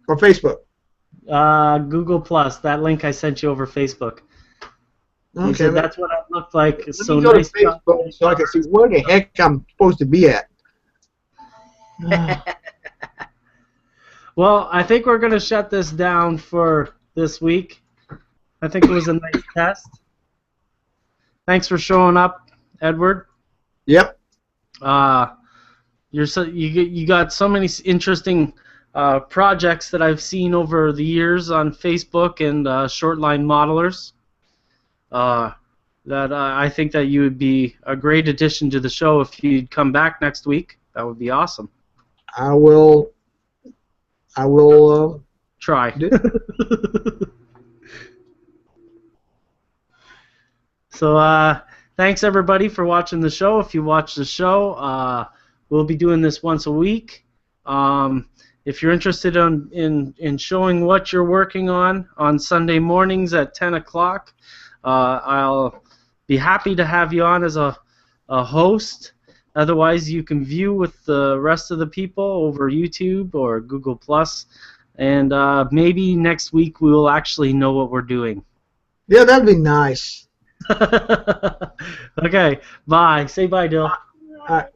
or Facebook. Google Plus, that link I sent you over Facebook. Okay, He said that's what it looked like. Let So me go nice to Facebook so I can see where the heck I'm supposed to be at. Well, I think we're going to shut this down for this week. I think it was a nice test. Thanks for showing up, Edward. Yep. You got so many interesting projects that I've seen over the years on Facebook and Shortline Modelers. That I think that you would be a great addition to the show if you'd come back next week. That would be awesome. I will Try. So thanks everybody for watching the show. If you watch the show, we'll be doing this once a week. If you're interested in showing what you're working on Sunday mornings at 10 o'clock, I'll be happy to have you on as a host. Otherwise, you can view with the rest of the people over YouTube or Google+. And maybe next week we will actually know what we're doing. Yeah, that'd be nice. Okay, bye. Say bye, Dill. All right.